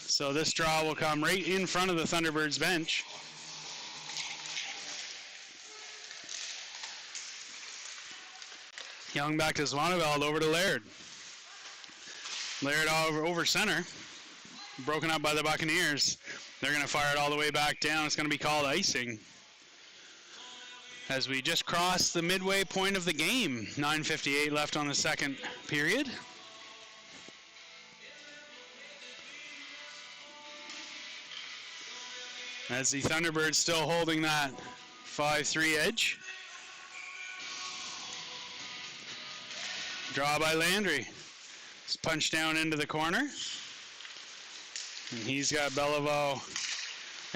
So this draw will come right in front of the Thunderbirds bench. Young back to Zvoneveld, over to Laird. Laird over center. Broken up by the Buccaneers. They're going to fire it all the way back down. It's going to be called icing, as we just crossed the midway point of the game. 9:58 left on the second period. As the Thunderbirds still holding that 5-3 edge. Draw by Landry. It's punched down into the corner. And he's got Beliveau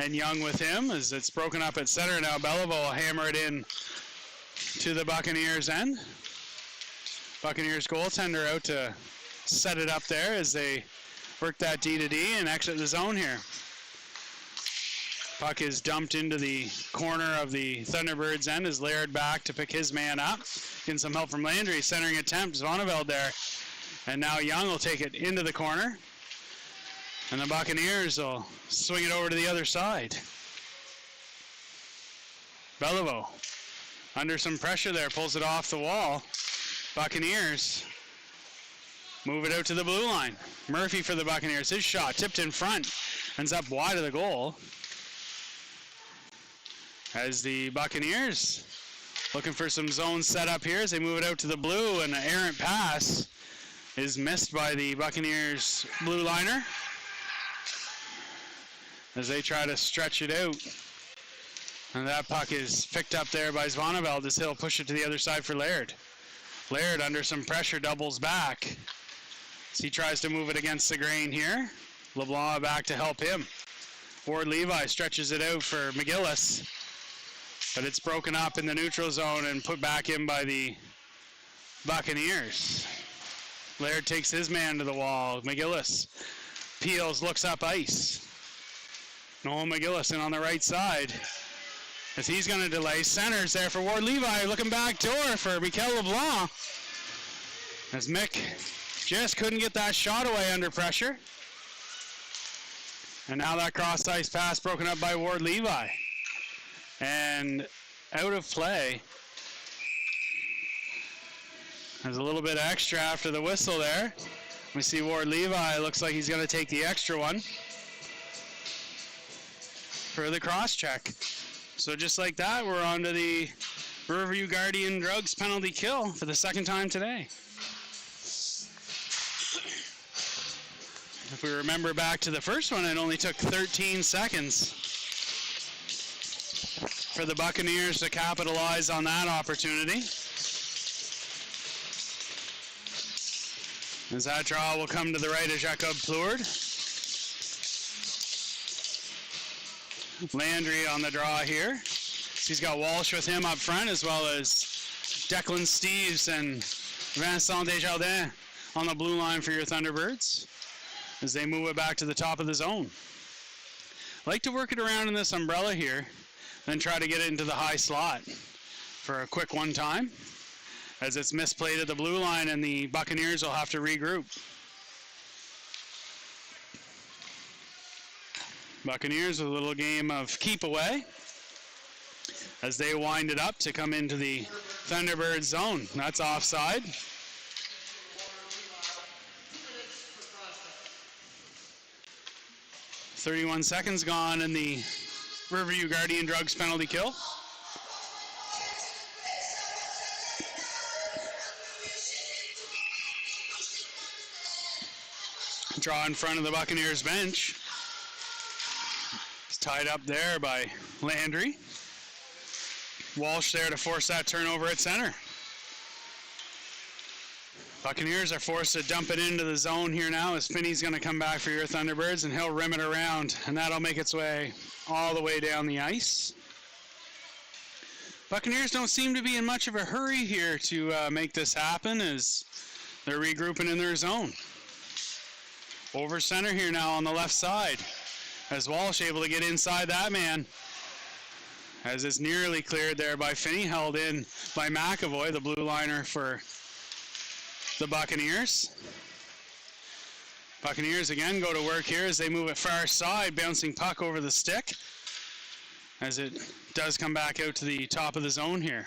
and Young with him as it's broken up at center. Now Beliveau will hammer it in to the Buccaneers end. Buccaneers goaltender out to set it up there as they work that D to D and exit the zone here. Puck is dumped into the corner of the Thunderbirds end as Laird back to pick his man up. Getting some help from Landry. Centering attempt, Zvoneveld there. And now Young will take it into the corner. And the Buccaneers will swing it over to the other side. Beliveau under some pressure there, pulls it off the wall. Buccaneers move it out to the blue line. Murphy for the Buccaneers. His shot tipped in front, ends up wide of the goal. As the Buccaneers looking for some zone set up here as they move it out to the blue, and an errant pass is missed by the Buccaneers blue liner as they try to stretch it out. And that puck is picked up there by Zvoneveld as he'll push it to the other side for Laird. Laird under some pressure doubles back as he tries to move it against the grain here. LeBlanc back to help him. Ward Levi stretches it out for McGillis. But it's broken up in the neutral zone and put back in by the Buccaneers. Laird takes his man to the wall. McGillis peels, looks up ice. Noel McGillis in on the right side as he's going to delay. Centers there for Ward Levi, looking back door for Mikel LeBlanc. As Mick just couldn't get that shot away under pressure. And now that cross ice pass broken up by Ward Levi. And out of play. There's a little bit extra after the whistle there. We see Ward Levi, looks like he's going to take the extra one for the cross check. So just like that, we're on to the Riverview Guardian Drugs penalty kill for the second time today. If we remember back to the first one, it only took 13 seconds for the Buccaneers to capitalize on that opportunity. As that draw will come to the right of Jacob Plourde. Landry on the draw here. He's got Walsh with him up front, as well as Declan Steeves and Vincent Desjardins on the blue line for your Thunderbirds as they move it back to the top of the zone. Like to work it around in this umbrella here, then try to get it into the high slot for a quick one time, as it's misplayed at the blue line and the Buccaneers will have to regroup. Buccaneers with a little game of keep away as they wind it up to come into the Thunderbird zone. That's offside. .31 seconds gone in the Riverview Guardian Drugs penalty kill. Draw in front of the Buccaneers bench. It's tied up there by Landry. Walsh there to force that turnover at center. Buccaneers are forced to dump it into the zone here now as Finney's going to come back for your Thunderbirds, and he'll rim it around, and that'll make its way all the way down the ice. Buccaneers don't seem to be in much of a hurry here to make this happen as they're regrouping in their zone. Over center here now on the left side as Walsh able to get inside that man as it's nearly cleared there by Finney, held in by McAvoy, the blue liner for the Buccaneers. Buccaneers again go to work here as they move it far side, bouncing puck over the stick as it does come back out to the top of the zone here.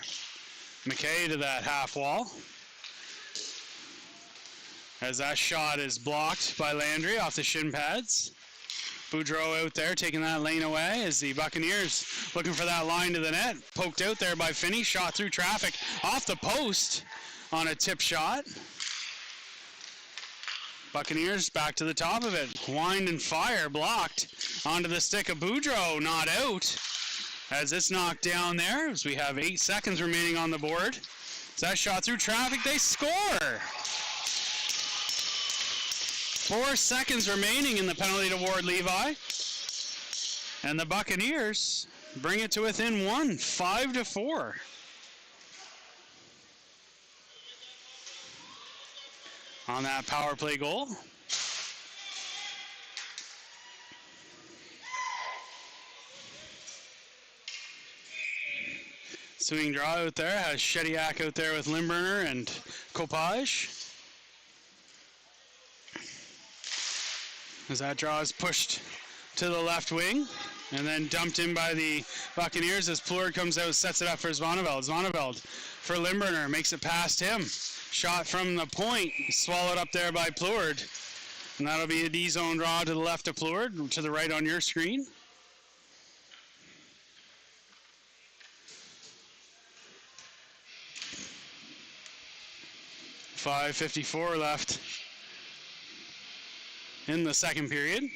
McKay to that half wall as that shot is blocked by Landry off the shin pads. Boudreau out there taking that lane away as the Buccaneers looking for that line to the net. Poked out there by Finney, shot through traffic off the post on a tip shot. Buccaneers back to the top of it. Wind and fire blocked onto the stick of Boudreau, not out. As it's knocked down there as we have 8 seconds remaining on the board. As that shot through traffic, they score. 4 seconds remaining in the penalty to Ward Levi. And the Buccaneers bring it to within one, 5-4. On that power play goal. Swing draw out there, has Shediak out there with Limburner and Copage. As that draw is pushed to the left wing and then dumped in by the Buccaneers as Plourde comes out, sets it up for Zvoneveld. Zvoneveld for Limburner, makes it past him. Shot from the point, swallowed up there by Plourde. And that'll be a D-zone draw to the left of Plourde, to the right on your screen. .5:54 left in the second period.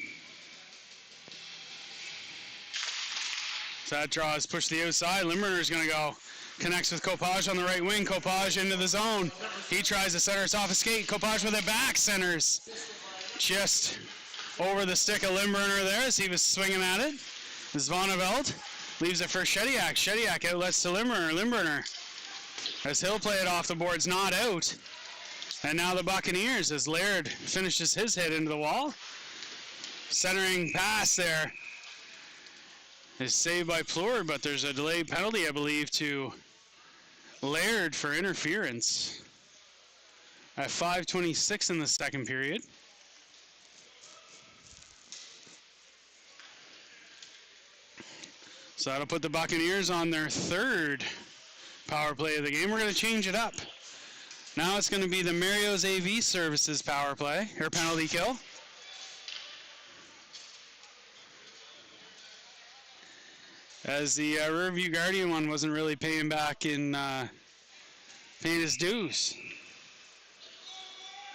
So that draw is pushed to the outside. Limburner's going to go. Connects with Copage on the right wing. Copage into the zone. He tries to center us off a skate. Copage with it back. Centers just over the stick of Limburner there as he was swinging at it. Zvoneveld Leaves it for Shediak. Shediak outlets to Limburner. As he'll play it off the boards, not out. And now the Buccaneers, as Laird finishes his hit into the wall. Centering pass there is saved by Pleur, but there's a delayed penalty, I believe, to Laird for interference at 5:26 in the second period. So that'll put the Buccaneers on their third power play of the game. We're going to change it up. Now it's going to be the Mario's AV Services power play, or penalty kill. As the Riverview Guardian one wasn't really paying back in paying his dues.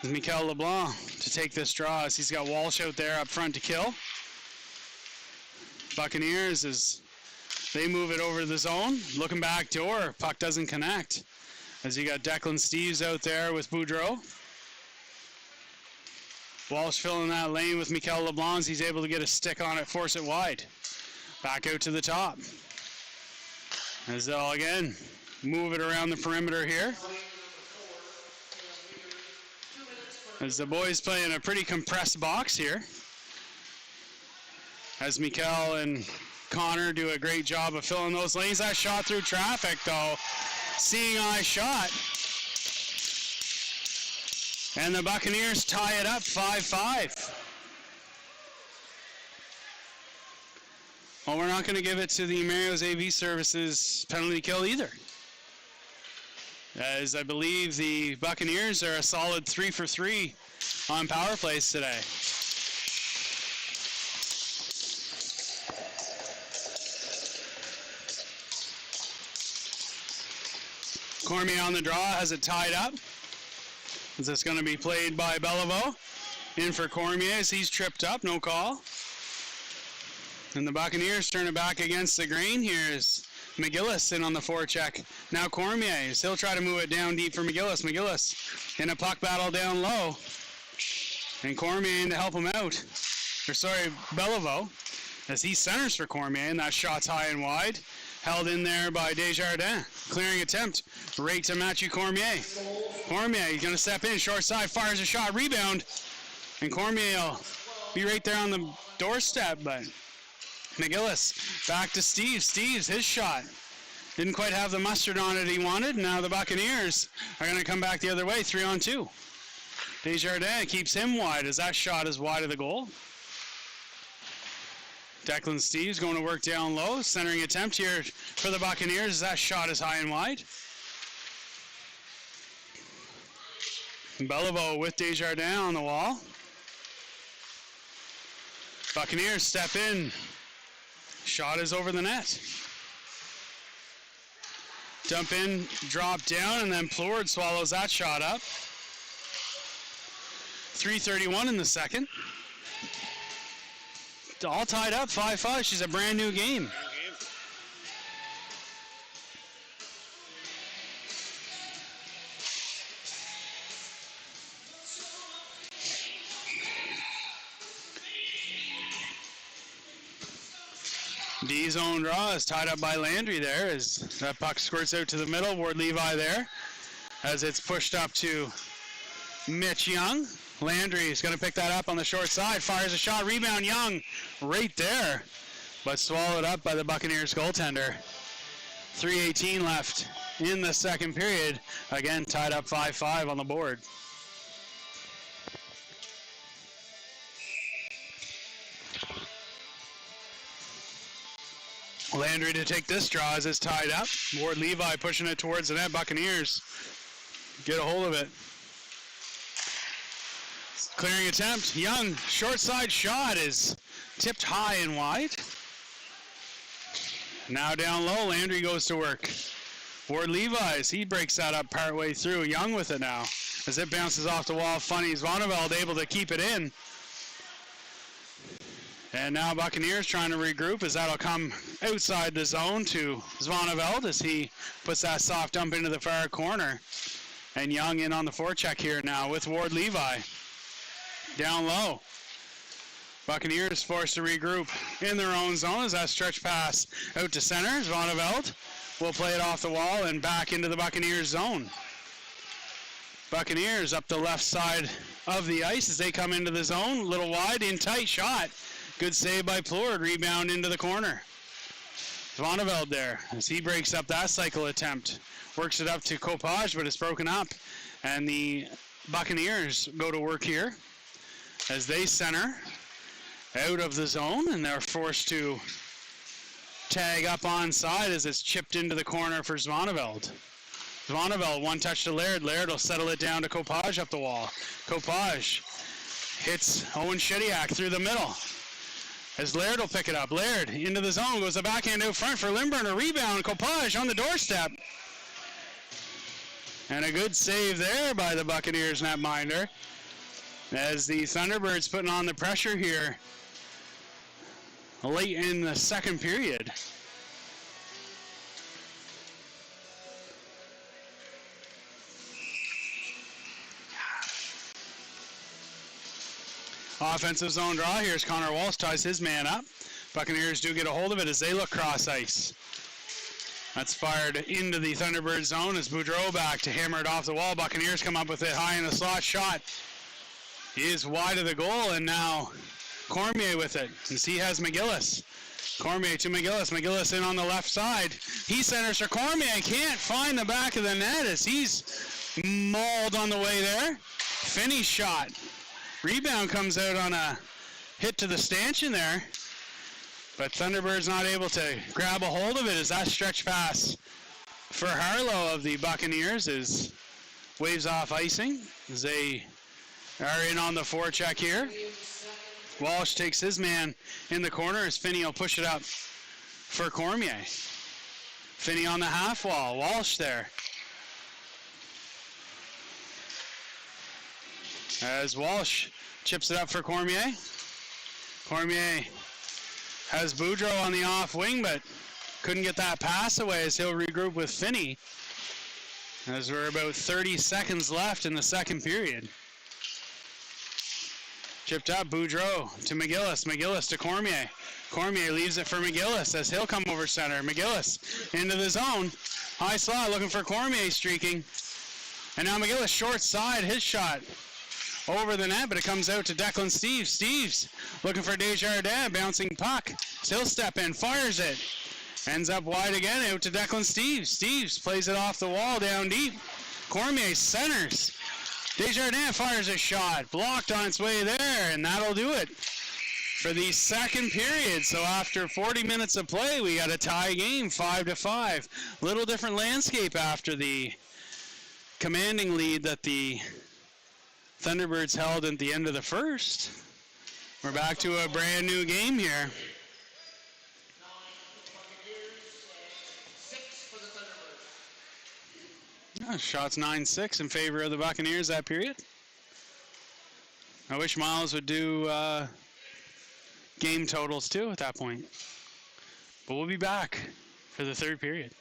It's Mikel LeBlanc to take this draw as he's got Walsh out there up front to kill. Buccaneers as they move it over to the zone. Looking back door, puck doesn't connect. As you got Declan Steves out there with Boudreau. Walsh filling that lane with Mikel LeBlanc. He's able to get a stick on it, force it wide. Back out to the top. As they'll again move it around the perimeter here. As the boys play in a pretty compressed box here. As Mikel and Connor do a great job of filling those lanes. That shot through traffic though. Seeing eye shot. And the Buccaneers tie it up 5-5. Well, we're not going to give it to the Mario's AV Services penalty kill either. As I believe the Buccaneers are a solid 3 for 3 on power plays today. Cormier on the draw has it tied up. Is this going to be played by Beliveau? In for Cormier as he's tripped up, no call. And the Buccaneers turn it back against the grain here as McGillis in on the forecheck. Now Cormier, he'll try to move it down deep for McGillis. McGillis in a puck battle down low. And Cormier in to help him out. Beliveau, as he centers for Cormier, and that shot's high and wide. Held in there by Desjardins. Clearing attempt. Right to Mathieu Cormier. Cormier, he's going to step in. Short side, fires a shot. Rebound. And Cormier will be right there on the doorstep. But McGillis back to Steve. Steve's his shot. Didn't quite have the mustard on it he wanted. Now the Buccaneers are going to come back the other way. 3-on-2. Desjardins keeps him wide as that shot is wide of the goal. Declan Steves going to work down low. Centering attempt here for the Buccaneers. That shot is high and wide. Beliveau with Desjardins on the wall. Buccaneers step in. Shot is over the net. Dump in, drop down, and then Plord swallows that shot up. 3:31 in the second. All tied up, 5-5. She's a brand new game. D-zone draw is tied up by Landry there as that puck squirts out to the middle. Ward Levi there as it's pushed up to Mitch Young. Landry is going to pick that up on the short side. Fires a shot. Rebound. Young right there. But swallowed up by the Buccaneers goaltender. 3:18 left in the second period. Again, tied up 5-5 on the board. Landry to take this draw as it's tied up. Ward Levi pushing it towards the net. Buccaneers get a hold of it. Clearing attempt. Young, short side shot is tipped high and wide. Now down low, Landry goes to work. Ward Levi's, he breaks that up partway through. Young with it now. As it bounces off the wall, Funny Zvoneveld able to keep it in. And now Buccaneers trying to regroup as that'll come outside the zone to Zvoneveld as he puts that soft dump into the far corner. And Young in on the forecheck here now with Ward Levi. Down low. Buccaneers forced to regroup in their own zone as that stretch pass out to center. Zvoneveld will play it off the wall and back into the Buccaneers zone. Buccaneers up the left side of the ice as they come into the zone. A little wide, in tight shot. Good save by Plord. Rebound into the corner. Zvoneveld there as he breaks up that cycle attempt. Works it up to Kopaj, but it's broken up. And the Buccaneers go to work here as they center out of the zone, and they're forced to tag up onside as it's chipped into the corner for Zvoneveld. Zvoneveld, one touch to Laird. Laird will settle it down to Kopaj up the wall. Kopaj hits Owen Shediak through the middle as Laird will pick it up. Laird into the zone, goes the backhand out front for Lindburn. A rebound, Kopaj on the doorstep. And a good save there by the Buccaneers netminder as the Thunderbirds putting on the pressure here late in the second period. Offensive zone draw. Here's Connor Walsh, ties his man up. Buccaneers do get a hold of it as they look cross ice. That's fired into the Thunderbird zone as Boudreau back to hammer it off the wall. Buccaneers come up with it high in the slot. Shot is wide of the goal, and now Cormier with it as he has McGillis. Cormier to McGillis. McGillis in on the left side. He centers for Cormier. Can't find the back of the net as he's mauled on the way there. Finney's shot. Rebound comes out on a hit to the stanchion there. But Thunderbird's not able to grab a hold of it as that stretch pass for Harlow of the Buccaneers is waves off icing as they are in on the forecheck here. Walsh takes his man in the corner as Finney will push it up for Cormier. Finney on the half wall. Walsh there. As Walsh chips it up for Cormier. Cormier has Boudreau on the off wing, but couldn't get that pass away as he'll regroup with Finney as we're about 30 seconds left in the second period. Chipped up, Boudreau to McGillis. McGillis to Cormier. Cormier leaves it for McGillis as he'll come over center. McGillis into the zone. High slot looking for Cormier streaking. And now McGillis short side, his shot over the net, but it comes out to Declan Steeves. Steeves looking for Desjardins, bouncing puck. He'll step in, fires it. Ends up wide again, out to Declan Steeves. Steeves plays it off the wall, down deep. Cormier centers. Desjardins fires a shot, blocked on its way there, and that'll do it for the second period. So after 40 minutes of play, we got a tie game, 5-5. Little different landscape after the commanding lead that the Thunderbirds held at the end of the first. We're back to a brand new game here. Shots 9-6 in favor of the Buccaneers that period. I wish Miles would do game totals too at that point. But we'll be back for the third period.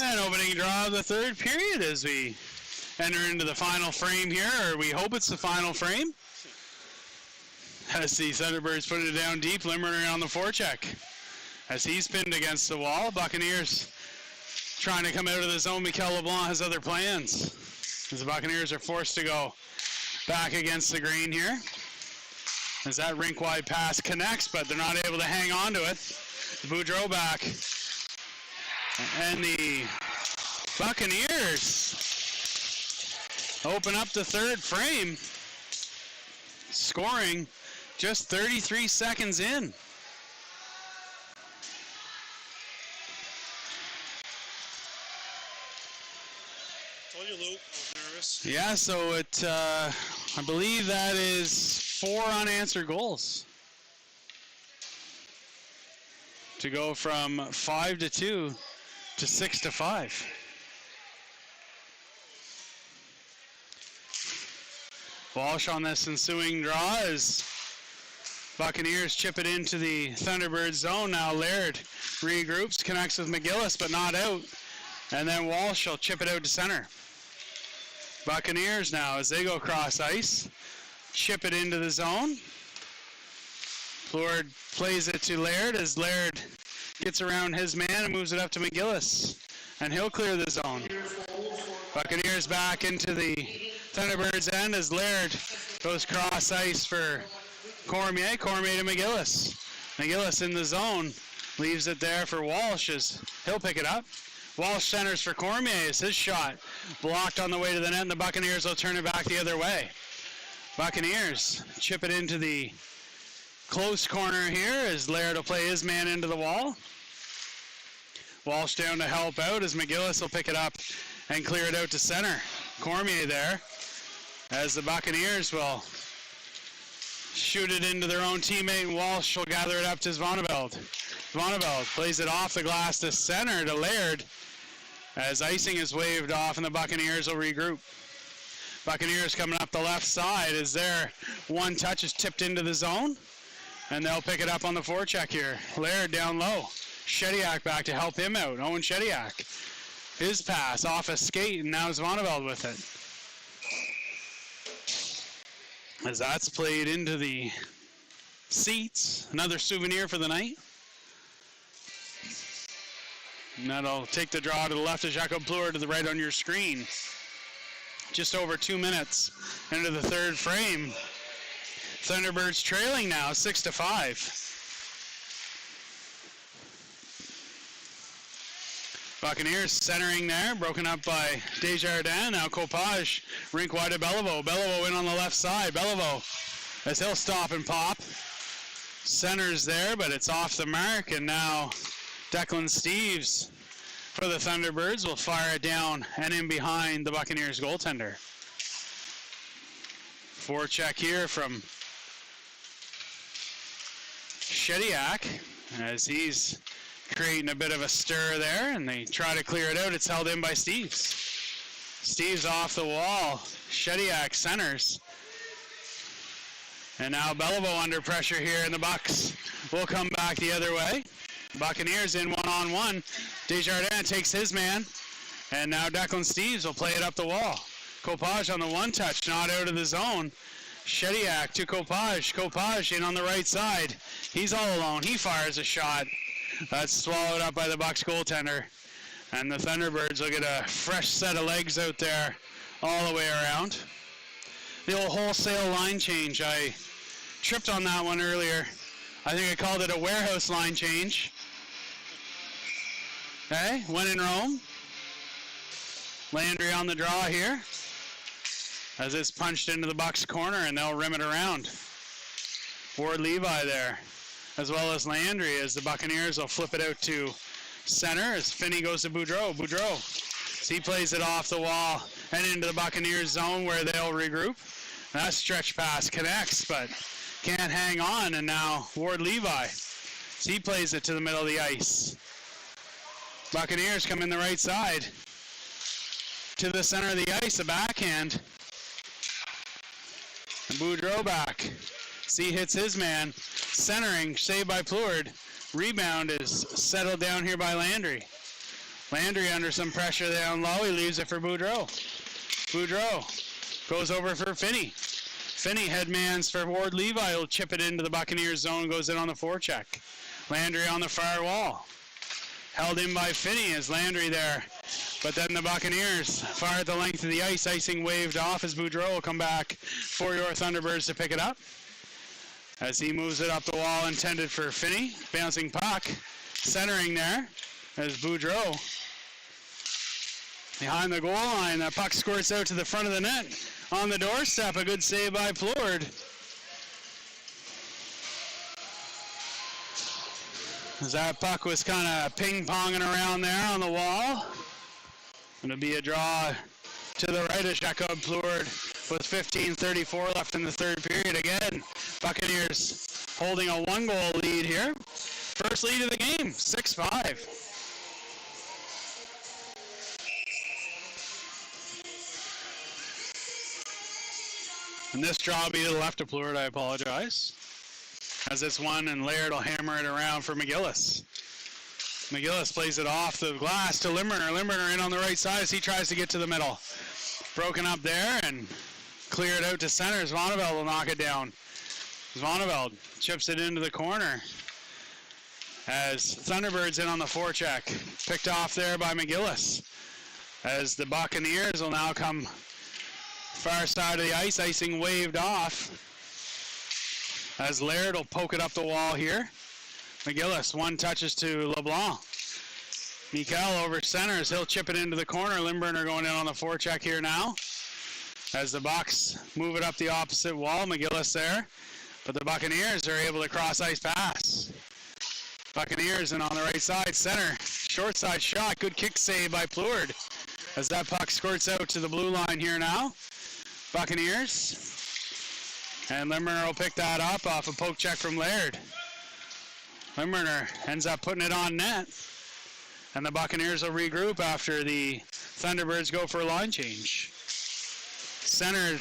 And opening draw of the third period as we enter into the final frame here, or we hope it's the final frame. As the Thunderbirds put it down deep, Limerick on the forecheck. As he's pinned against the wall, Buccaneers trying to come out of the zone. Mikel LeBlanc has other plans. As the Buccaneers are forced to go back against the green here. As that rink-wide pass connects, but they're not able to hang on to it. Boudreau back. And the Buccaneers open up the third frame, scoring just 33 seconds in. Told you, Luke, I was nervous. Yeah, so it, I believe that is 4 unanswered goals. To go from 5-2 to 6-5. Walsh on this ensuing draw as Buccaneers chip it into the Thunderbird zone. Now Laird regroups, connects with McGillis, but not out. And then Walsh will chip it out to center. Buccaneers now, as they go cross ice, chip it into the zone. Plord plays it to Laird as Laird gets around his man and moves it up to McGillis. And he'll clear the zone. Buccaneers back into the Thunderbirds end as Laird goes cross ice for Cormier. Cormier to McGillis. McGillis in the zone. Leaves it there for Walsh as he'll pick it up. Walsh centers for Cormier as his shot blocked on the way to the net, and the Buccaneers will turn it back the other way. Buccaneers chip it into the close corner here as Laird will play his man into the wall. Walsh down to help out as McGillis will pick it up and clear it out to center. Cormier there as the Buccaneers will shoot it into their own teammate, and Walsh will gather it up to Zvoneveld. Zvoneveld plays it off the glass to center to Laird as icing is waved off and the Buccaneers will regroup. Buccaneers coming up the left side as their one touch is tipped into the zone, and they'll pick it up on the forecheck here. Laird down low. Shediak back to help him out. Owen Shediak. His pass off a skate, and now Zvoneveld with it. As that's played into the seats. Another souvenir for the night. And that'll take the draw to the left of Jacob Pleur to the right on your screen. Just over 2 minutes into the third frame. Thunderbirds trailing now 6-5. Buccaneers centering there, broken up by Desjardins. Now Copage, rink wide to Beliveau. Beliveau in on the left side. Beliveau, as he'll stop and pop. Centers there, but it's off the mark, and now Declan Steeves for the Thunderbirds will fire it down and in behind the Buccaneers goaltender. Forecheck here from Shediak as he's creating a bit of a stir there, and they try to clear it out. It's held in by Steeves. Steeves off the wall. Shediak centers. And now Beliveau under pressure here, and the Bucks will come back the other way. Buccaneers in one-on-one. Desjardins takes his man, and now Declan Steeves will play it up the wall. Copage on the one touch, not out of the zone. Shediak to Copage. Copage in on the right side. He's all alone. He fires a shot. That's swallowed up by the Bucks goaltender. And the Thunderbirds will get a fresh set of legs out there all the way around. The old wholesale line change. I tripped on that one earlier. I think I called it a warehouse line change. Okay, when in Rome. Landry on the draw here. As it's punched into the Bucks corner, and they'll rim it around. Ward Levi there, as well as Landry, as the Buccaneers will flip it out to center as Finney goes to Boudreau. Boudreau, so he plays it off the wall and into the Buccaneers zone where they'll regroup. That stretch pass connects, but can't hang on, and now Ward Levi, so he plays it to the middle of the ice. Buccaneers come in the right side to the center of the ice, a backhand. And Boudreau back. C hits his man. Centering, saved by Plord. Rebound is settled down here by Landry. Landry under some pressure down low. He leaves it for Boudreau. Boudreau goes over for Finney. Finney headmans for Ward Levi. Will chip it into the Buccaneers zone. Goes in on the forecheck. Landry on the far wall. Held in by Finney as Landry there. But then the Buccaneers fire at the length of the ice. Icing waved off as Boudreau will come back for your Thunderbirds to pick it up. As he moves it up the wall intended for Finney. Bouncing puck. Centering there as Boudreau. Behind the goal line. That puck squirts out to the front of the net. On the doorstep. A good save by Plourde. As that puck was kind of ping-ponging around there on the wall. Going to be a draw to the right of Jacob Plourde with 15:34 left in the third period. Again, Buccaneers holding a one-goal lead here. First lead of the game, 6-5. And this draw will be to the left of Plourde, I apologize. As it's one, and Laird will hammer it around for McGillis. McGillis plays it off the glass to Limburner. Limburner in on the right side as he tries to get to the middle. Broken up there and cleared out to center. Zvoneveld will knock it down. Zvoneveld chips it into the corner as Thunderbirds in on the forecheck. Picked off there by McGillis. As the Buccaneers will now come far side of the ice. Icing waved off. As Laird will poke it up the wall here. McGillis, one touches to LeBlanc. Mikel over centers. He'll chip it into the corner. Limburner going in on the forecheck here now. As the Bucks move it up the opposite wall. McGillis there. But the Buccaneers are able to cross ice pass. Buccaneers in on the right side. Center. Short side shot. Good kick save by Plourde. As that puck squirts out to the blue line here now. Buccaneers. And Limburner will pick that up off a poke check from Laird. Limburner ends up putting it on net. And the Buccaneers will regroup after the Thunderbirds go for a line change. Centered,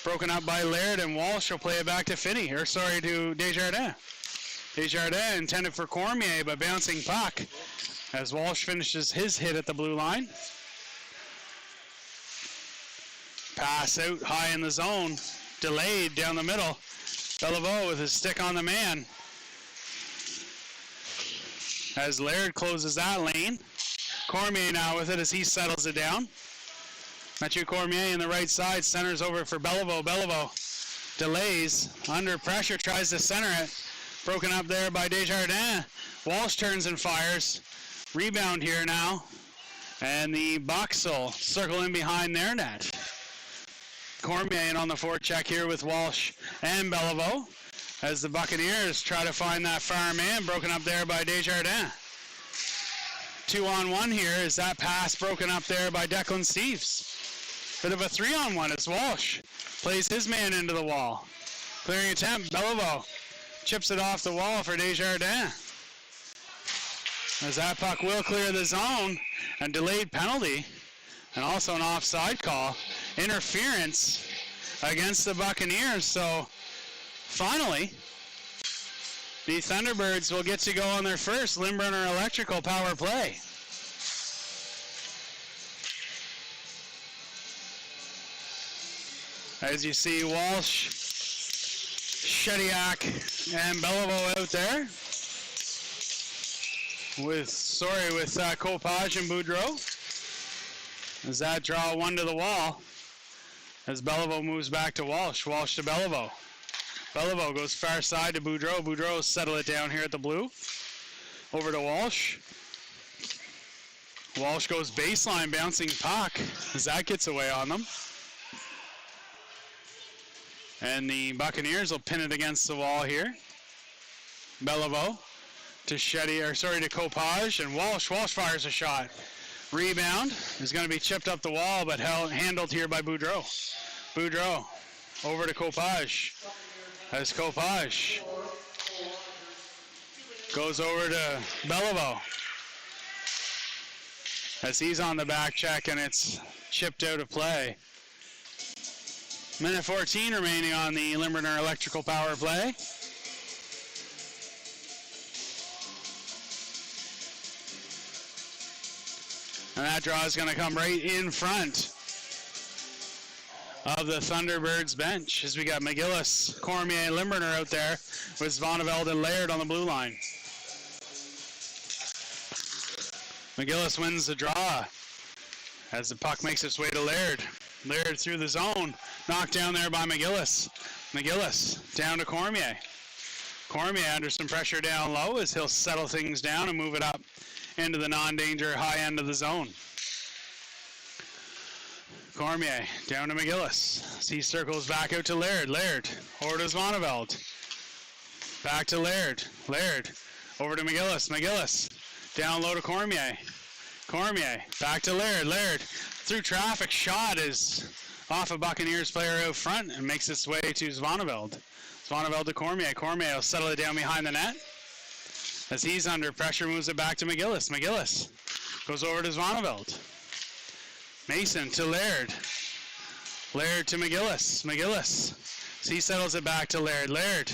broken up by Laird, and Walsh will play it back to Finney. To Desjardins. Desjardins intended for Cormier, but bouncing puck as Walsh finishes his hit at the blue line. Pass out high in the zone. Delayed down the middle. Beliveau with his stick on the man. As Laird closes that lane. Cormier now with it as he settles it down. Mathieu Cormier in the right side. Centers over for Beliveau. Beliveau delays. Under pressure. Tries to center it. Broken up there by Desjardins. Walsh turns and fires. Rebound here now. And the Bucks will circle in behind their net. Cormier in on the forecheck here with Walsh and Beliveau as the Buccaneers try to find that far man, broken up there by Desjardins. 2-on-1 here is that pass broken up there by Declan Steeves. Bit of a 3-on-1 as Walsh plays his man into the wall. Clearing attempt, Beliveau chips it off the wall for Desjardins. As that puck will clear the zone, and delayed penalty, and also an offside call. Interference against the Buccaneers. So finally, the Thunderbirds will get to go on their first Limburner Electrical power play. As you see, Walsh, Shediak, and Beliveau out there. With Copage and Boudreau. As that draw one to the wall. As Beliveau moves back to Walsh. Walsh to Beliveau. Beliveau goes far side to Boudreau. Boudreau settle it down here at the blue. Over to Walsh. Walsh goes baseline, bouncing puck as that gets away on them. And the Buccaneers will pin it against the wall here. Beliveau to to Copage, and Walsh fires a shot. Rebound is going to be chipped up the wall, but handled here by Boudreau. Boudreau over to Copage. As Copage goes over to Beliveau. As he's on the back check, and it's chipped out of play. Minute 14 remaining on the Limburner Electrical power play. And that draw is going to come right in front of the Thunderbirds bench as we got McGillis, Cormier, and Limburner out there with Zvoneveld and Laird on the blue line. McGillis wins the draw as the puck makes its way to Laird. Laird through the zone, knocked down there by McGillis. McGillis down to Cormier. Cormier under some pressure down low as he'll settle things down and move it up into the non-danger high end of the zone. Cormier down to McGillis. As he circles back out to Laird. Laird over to Zvoneveld. Back to Laird. Laird over to McGillis. McGillis down low to Cormier. Cormier back to Laird. Laird through traffic. Shot is off a Buccaneers player out front and makes its way to Zvoneveld. Zvoneveld to Cormier. Cormier will settle it down behind the net. As he's under pressure, moves it back to McGillis. McGillis goes over to Zvoneveld. Mason to Laird. Laird to McGillis. McGillis. As he settles it back to Laird. Laird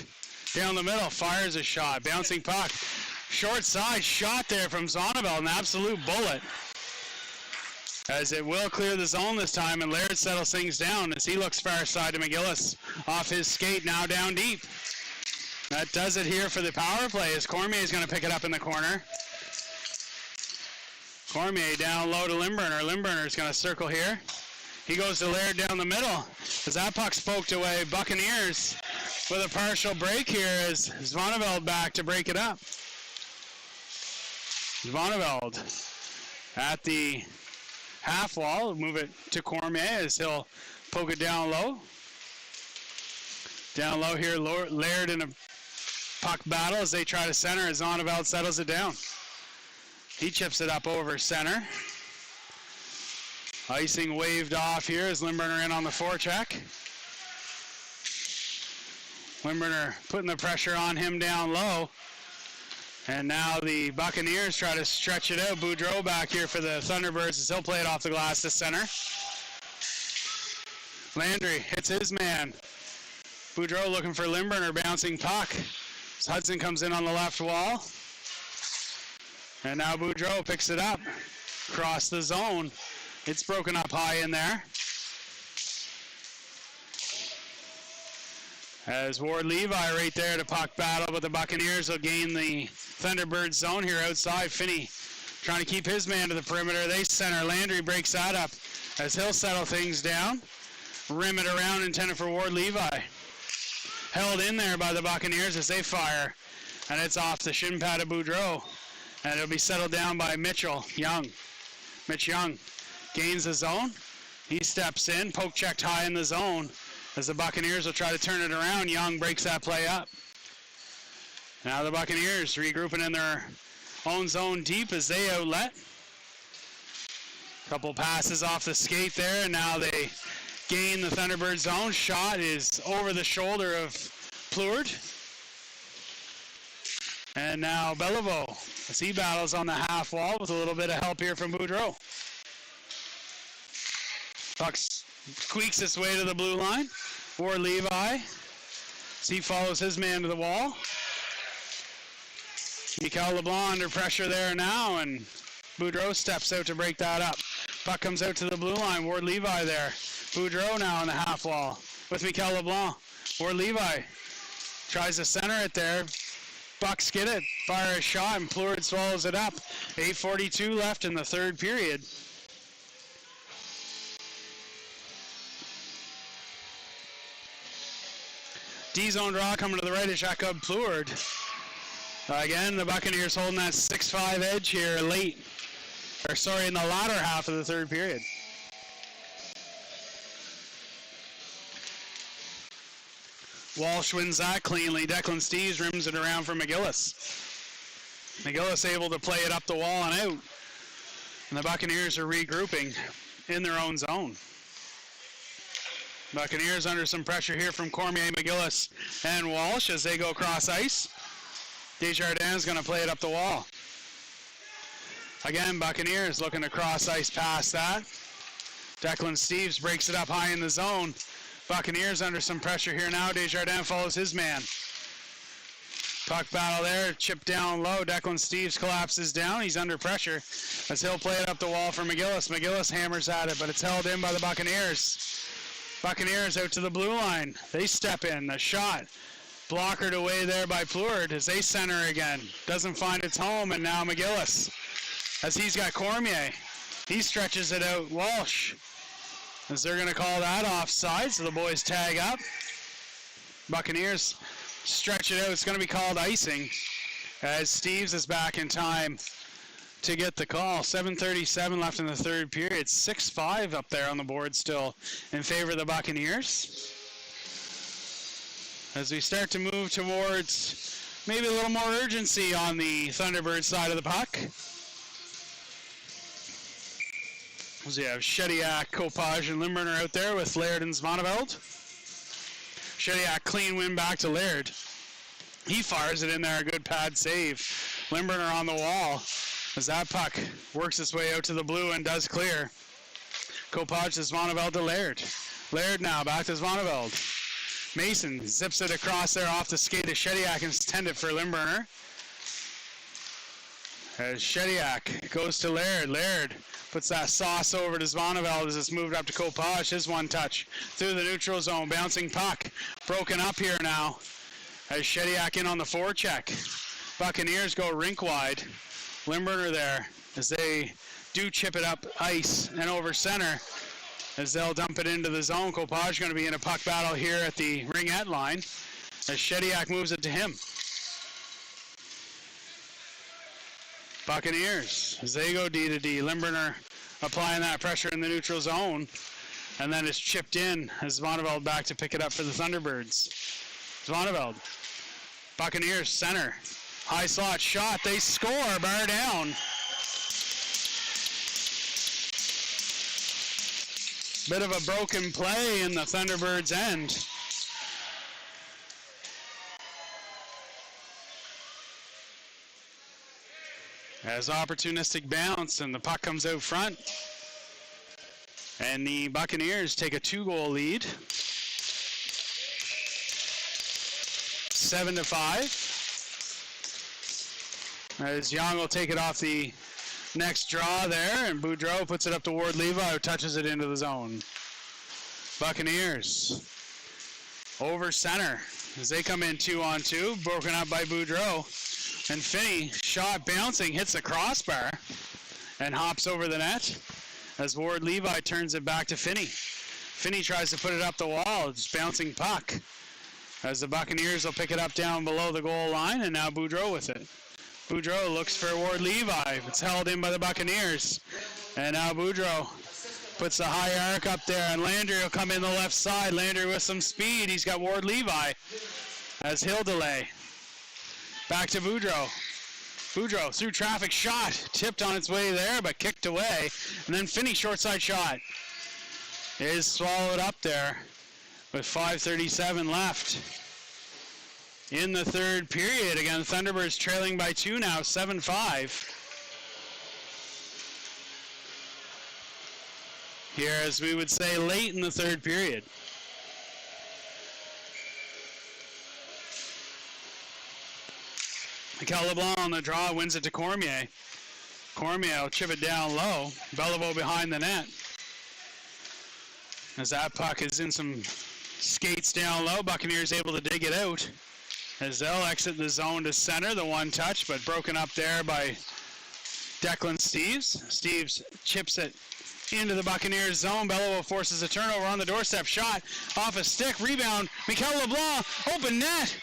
down the middle, fires a shot. Bouncing puck. Short side shot there from Zvoneveld. An absolute bullet. As it will clear the zone this time, and Laird settles things down as he looks far side to McGillis. Off his skate, now down deep. That does it here for the power play as Cormier is going to pick it up in the corner. Cormier down low to Limburner. Limburner is going to circle here. He goes to Laird down the middle as that puck's poked away. Buccaneers with a partial break here as Zvoneveld back to break it up. Zvoneveld at the half wall. Move it to Cormier as he'll poke it down low. Down low here, Laird in a puck battle as they try to center as Zvoneveld settles it down. He chips it up over center. Icing waved off here as Limburner in on the forecheck. Limburner putting the pressure on him down low. And now the Buccaneers try to stretch it out. Boudreau back here for the Thunderbirds as he'll play it off the glass to center. Landry hits his man. Boudreau looking for Limburner, bouncing puck. As Hudson comes in on the left wall. And now Boudreau picks it up across the zone. It's broken up high in there. As Ward Levi right there to puck battle, but the Buccaneers will gain the Thunderbird zone here outside. Finney trying to keep his man to the perimeter. They center. Landry breaks that up as he'll settle things down. Rim it around, intended for Ward Levi. Held in there by the Buccaneers as they fire. And it's off the shin pad of Boudreau. And it'll be settled down by Mitchell Young. Mitch Young gains the zone. He steps in, poke checked high in the zone. As the Buccaneers will try to turn it around, Young breaks that play up. Now the Buccaneers regrouping in their own zone deep as they outlet. Couple passes off the skate there, and now they gain the Thunderbird zone. Shot is over the shoulder of Pleward. And now Beliveau, as he battles on the half wall with a little bit of help here from Boudreau. Puck squeaks its way to the blue line. Ward Levi, as he follows his man to the wall. Mikel LeBlanc under pressure there now, and Boudreau steps out to break that up. Puck comes out to the blue line. Ward Levi there. Boudreau now on the half wall with Mikel LeBlanc. Ward Levi tries to center it there. Buck skid it, fire a shot, and Pleward swallows it up. 8:42 left in the third period. D-zone draw coming to the right of Jacob Pleward. Again, the Buccaneers holding that 6-5 edge here in the latter half of the third period. Walsh wins that cleanly. Declan Steeves rims it around for McGillis. McGillis able to play it up the wall and out. And the Buccaneers are regrouping in their own zone. Buccaneers under some pressure here from Cormier, McGillis, and Walsh as they go cross ice. Desjardins going to play it up the wall. Again, Buccaneers looking to cross ice past that. Declan Steeves breaks it up high in the zone. Buccaneers under some pressure here now. Desjardins follows his man. Puck battle there, chip down low. Declan Steves collapses down. He's under pressure as he'll play it up the wall for McGillis. McGillis hammers at it, but it's held in by the Buccaneers. Buccaneers out to the blue line. They step in. The shot blockered away there by Pleuard as they center again. Doesn't find its home, and now McGillis as he's got Cormier. He stretches it out. Walsh as they're going to call that offside, so the boys tag up. Buccaneers stretch it out. It's going to be called icing as Steves is back in time to get the call. 7:37 left in the third period. 6-5 up there on the board still in favor of the Buccaneers. As we start to move towards maybe a little more urgency on the Thunderbird side of the puck. As we have Shediak, Kopaj, and Limburner out there with Laird and Zvaneveld. Shediak, clean win back to Laird. He fires it in there, a good pad save. Limburner on the wall as that puck works its way out to the blue and does clear. Kopaj to Zvaneveld to Laird. Laird now back to Zvaneveld. Mason zips it across there off the skate of Shediak and send it for Limburner. As Shediak goes to Laird. Laird puts that sauce over to Zvaneveld as it's moved up to Kopaj. His one touch through the neutral zone. Bouncing puck. Broken up here now. As Shediak in on the forecheck. Buccaneers go rink wide. Limburner there as they do chip it up ice and over center as they'll dump it into the zone. Kopaj going to be in a puck battle here at the ringette line as Shediak moves it to him. Buccaneers as they go D to D. Limburner applying that pressure in the neutral zone, and then it's chipped in as Zvaneveld back to pick it up for the Thunderbirds. Zvaneveld. Buccaneers center. High slot shot. They score. Bar down. Bit of a broken play in the Thunderbirds' end. As opportunistic bounce and the puck comes out front. And the Buccaneers take a 2-goal lead. 7-5. As Young will take it off the next draw there, and Boudreau puts it up to Ward Levi, who touches it into the zone. Buccaneers over center as they come in 2-on-2, broken up by Boudreau. And Finney, shot bouncing, hits the crossbar and hops over the net as Ward Levi turns it back to Finney. Finney tries to put it up the wall, just bouncing puck. As the Buccaneers will pick it up down below the goal line, and now Boudreau with it. Boudreau looks for Ward Levi. It's held in by the Buccaneers. And now Boudreau puts the high arc up there, and Landry will come in the left side. Landry with some speed. He's got Ward Levi as he'll delay. Back to Boudreau. Boudreau through traffic, shot. Tipped on its way there, but kicked away. And then Finney, short side shot. Is swallowed up there with 5:37 left in the third period. Again, Thunderbirds trailing by 2 now, 7-5. Here, as we would say, late in the third period. Mikel LeBlanc on the draw, wins it to Cormier. Cormier will chip it down low. Beliveau behind the net. As that puck is in some skates down low, Buccaneers able to dig it out. As they'll exit the zone to center, the one touch, but broken up there by Declan Steves. Steves chips it into the Buccaneers zone. Beliveau forces a turnover on the doorstep. Shot off a stick. Rebound. Mikel LeBlanc. Open net.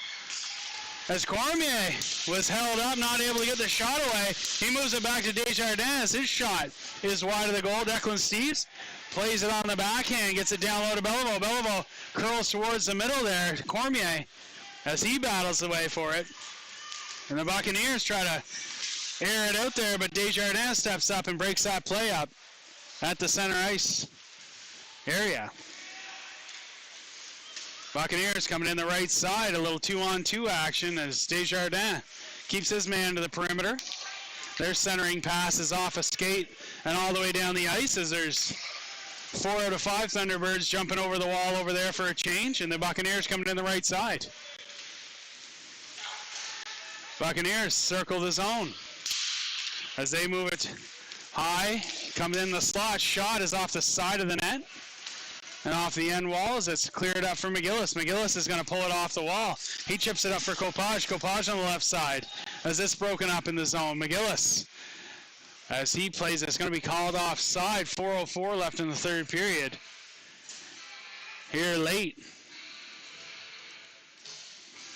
As Cormier was held up, not able to get the shot away. He moves it back to Desjardins. His shot is wide of the goal. Declan Steves plays it on the backhand. Gets it down low to Beliveau. Beliveau curls towards the middle there. Cormier as he battles the way for it. And the Buccaneers try to air it out there, but Desjardins steps up and breaks that play up at the center ice area. Buccaneers coming in the right side, a little 2-on-2 action as Desjardins keeps his man to the perimeter. Their centering pass is off a skate and all the way down the ice as there's 4 out of 5 Thunderbirds jumping over the wall over there for a change, and the Buccaneers coming in the right side. Buccaneers circle the zone as they move it high. Coming in the slot. Shot is off the side of the net and off the end wall as it's cleared up for McGillis. McGillis is going to pull it off the wall. He chips it up for Kopaj. Kopaj on the left side as it's broken up in the zone. McGillis, as he plays, it's going to be called offside. 4:04 left in the third period. Here late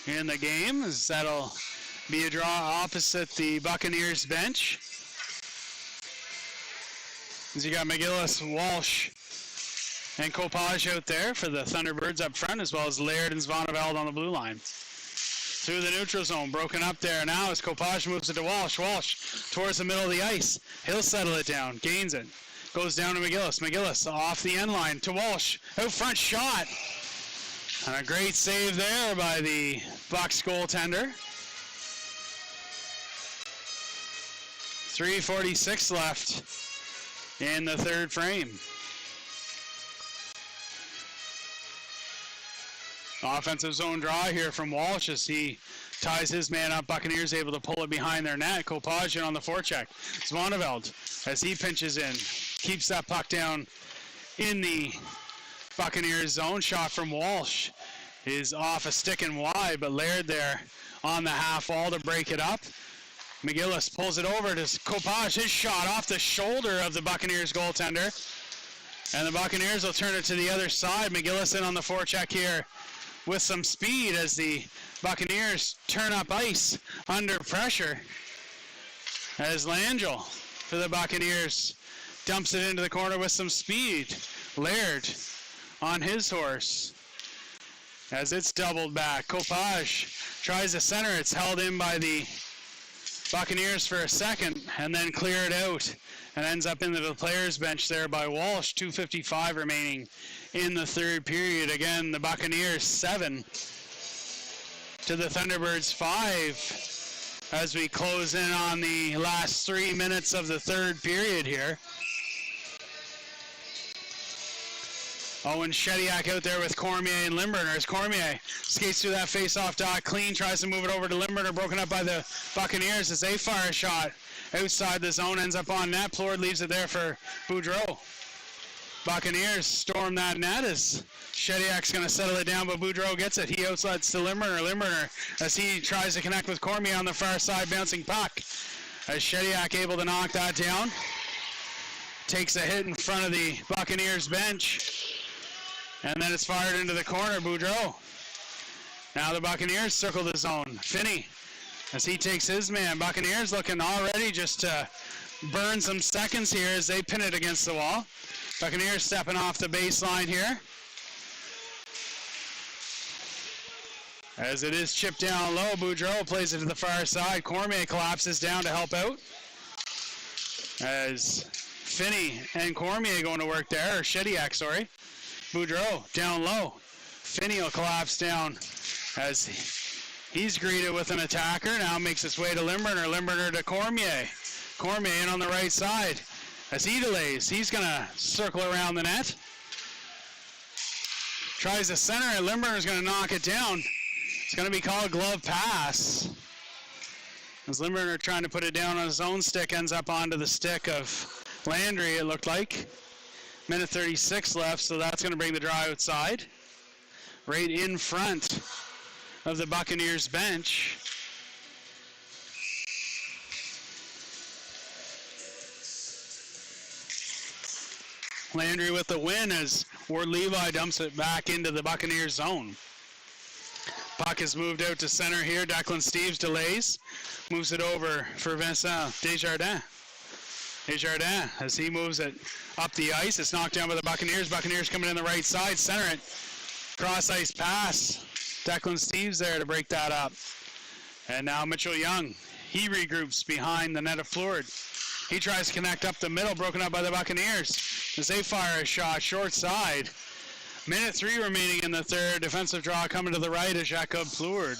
in the game, as that'll be a draw opposite the Buccaneers bench. As you got McGillis, Walsh, and Kopaj out there for the Thunderbirds up front, as well as Laird and Svaneveld on the blue line. Through the neutral zone, broken up there now as Kopaj moves it to Walsh. Walsh towards the middle of the ice. He'll settle it down, gains it. Goes down to McGillis. McGillis off the end line to Walsh. Out front shot. And a great save there by the Bucks goaltender. 3:46 left in the third frame. Offensive zone draw here from Walsh as he ties his man up. Buccaneers able to pull it behind their net. Kopaj on the forecheck. Svaneveld as he pinches in. Keeps that puck down in the Buccaneers zone. Shot from Walsh is off a stick and wide, but Laird there on the half wall to break it up. McGillis pulls it over to Kopaj. His shot off the shoulder of the Buccaneers goaltender. And the Buccaneers will turn it to the other side. McGillis in on the forecheck here with some speed as the Buccaneers turn up ice under pressure. As Langell for the Buccaneers dumps it into the corner with some speed. Laird on his horse as it's doubled back. Kopaj tries to center. It's held in by the Buccaneers for a second and then clear it out and ends up into the players bench there by Walsh. 2:55 remaining in the third period. Again, the Buccaneers 7 to the Thunderbirds 5 as we close in on the last 3 minutes of the third period here. Owen Shediak out there with Cormier and Limburner as Cormier skates through that face-off dot clean, tries to move it over to Limburner, broken up by the Buccaneers as they fire a shot outside the zone, ends up on net. Plord leaves it there for Boudreau. Buccaneers storm that net as Shediak's going to settle it down, but Boudreau gets it. He outlets to Limburner. Limburner as he tries to connect with Cormier on the far side, bouncing puck. As Shediak able to knock that down. Takes a hit in front of the Buccaneers bench. And then it's fired into the corner, Boudreau. Now the Buccaneers circle the zone. Finney, as he takes his man. Buccaneers looking already just to burn some seconds here as they pin it against the wall. Buccaneers stepping off the baseline here. As it is chipped down low, Boudreau plays it to the far side. Cormier collapses down to help out. As Finney and Cormier going to work there, or Shediak, sorry. Boudreau down low. Finney will collapse down as he's greeted with an attacker. Now makes his way to Limburner. Limburner to Cormier. Cormier in on the right side as he delays. He's going to circle around the net. Tries to center it. Limburner's going to knock it down. It's going to be called glove pass. As Limburner trying to put it down on his own stick, ends up onto the stick of Landry, it looked like. Minute 36 left, so that's going to bring the draw outside. Right in front of the Buccaneers bench. Landry with the win as Ward Levi dumps it back into the Buccaneers zone. Puck is moved out to center here. Declan Steves delays. Moves it over for Vincent Desjardins. Desjardins, as he moves it up the ice, it's knocked down by the Buccaneers. Buccaneers coming in the right side, center it. Cross ice pass. Declan Steves there to break that up. And now Mitchell Young, he regroups behind the net of Flord. He tries to connect up the middle, broken up by the Buccaneers as they fire a shot short side. Minute 3 remaining in the third. Defensive draw coming to the right is Jacob Flord.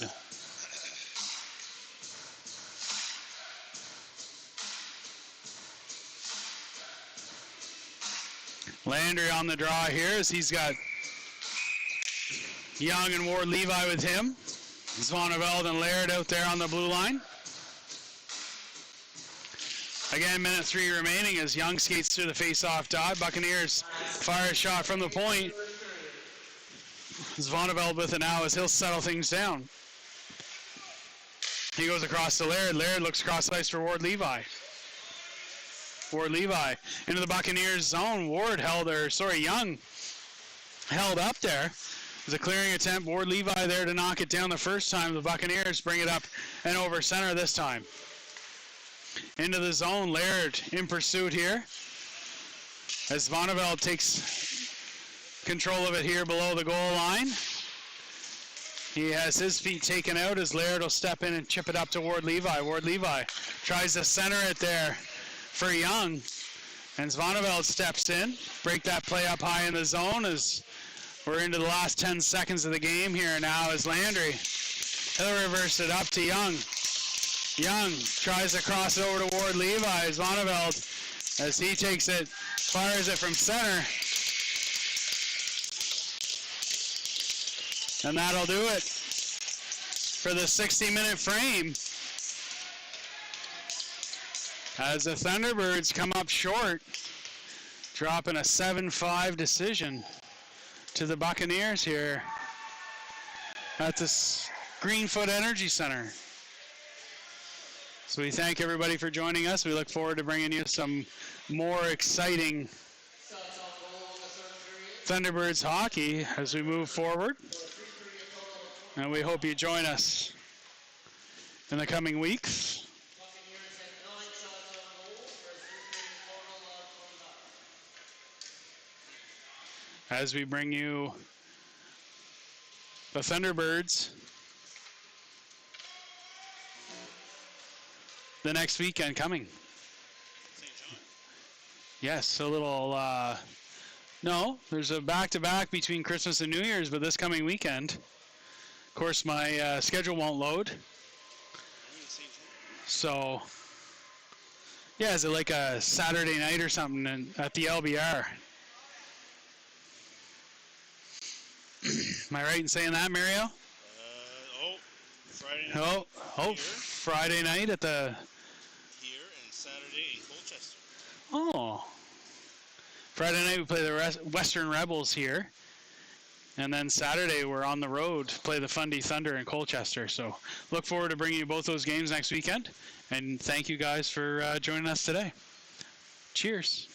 Landry on the draw here as he's got Young and Ward Levi with him. Svaneveld and Laird out there on the blue line. Again, minute 3 remaining as Young skates through the face-off dot. Buccaneers fire a shot from the point. Zvoneveld with it now as he'll settle things down. He goes across to Laird. Laird looks across the ice for Ward Levi. Ward Levi into the Buccaneers zone. Young held up there. It was a clearing attempt. Ward Levi there to knock it down the first time. The Buccaneers bring it up and over center this time. Into the zone. Laird in pursuit here as Zvoneveld takes control of it here below the goal line. He has his feet taken out as Laird will step in and chip it up to Ward Levi. Ward Levi tries to center it there for Young. And Zvoneveld steps in. Break that play up high in the zone as we're into the last 10 seconds of the game here now as Landry. He'll reverse it up to Young. Young tries to cross it over to Ward Levi. Zvoneveld, as he takes it, fires it from center. And that'll do it for the 60-minute frame. As the Thunderbirds come up short, dropping a 7-5 decision to the Buccaneers here at this Greenfoot Energy Center. So we thank everybody for joining us. We look forward to bringing you some more exciting Thunderbirds hockey as we move forward. And we hope you join us in the coming weeks. As we bring you the Thunderbirds the next weekend coming. Yes, a little, no, there's a back-to-back between Christmas and New Year's, but this coming weekend. Of course, my schedule won't load. So, yeah, is it like a Saturday night or something at the LBR? Am I right in saying that, Mario? Friday night. Friday night at the... Here and Saturday in Colchester. Oh. Friday night we play the Western Rebels here. And then Saturday we're on the road to play the Fundy Thunder in Colchester. So look forward to bringing you both those games next weekend. And thank you guys for joining us today. Cheers.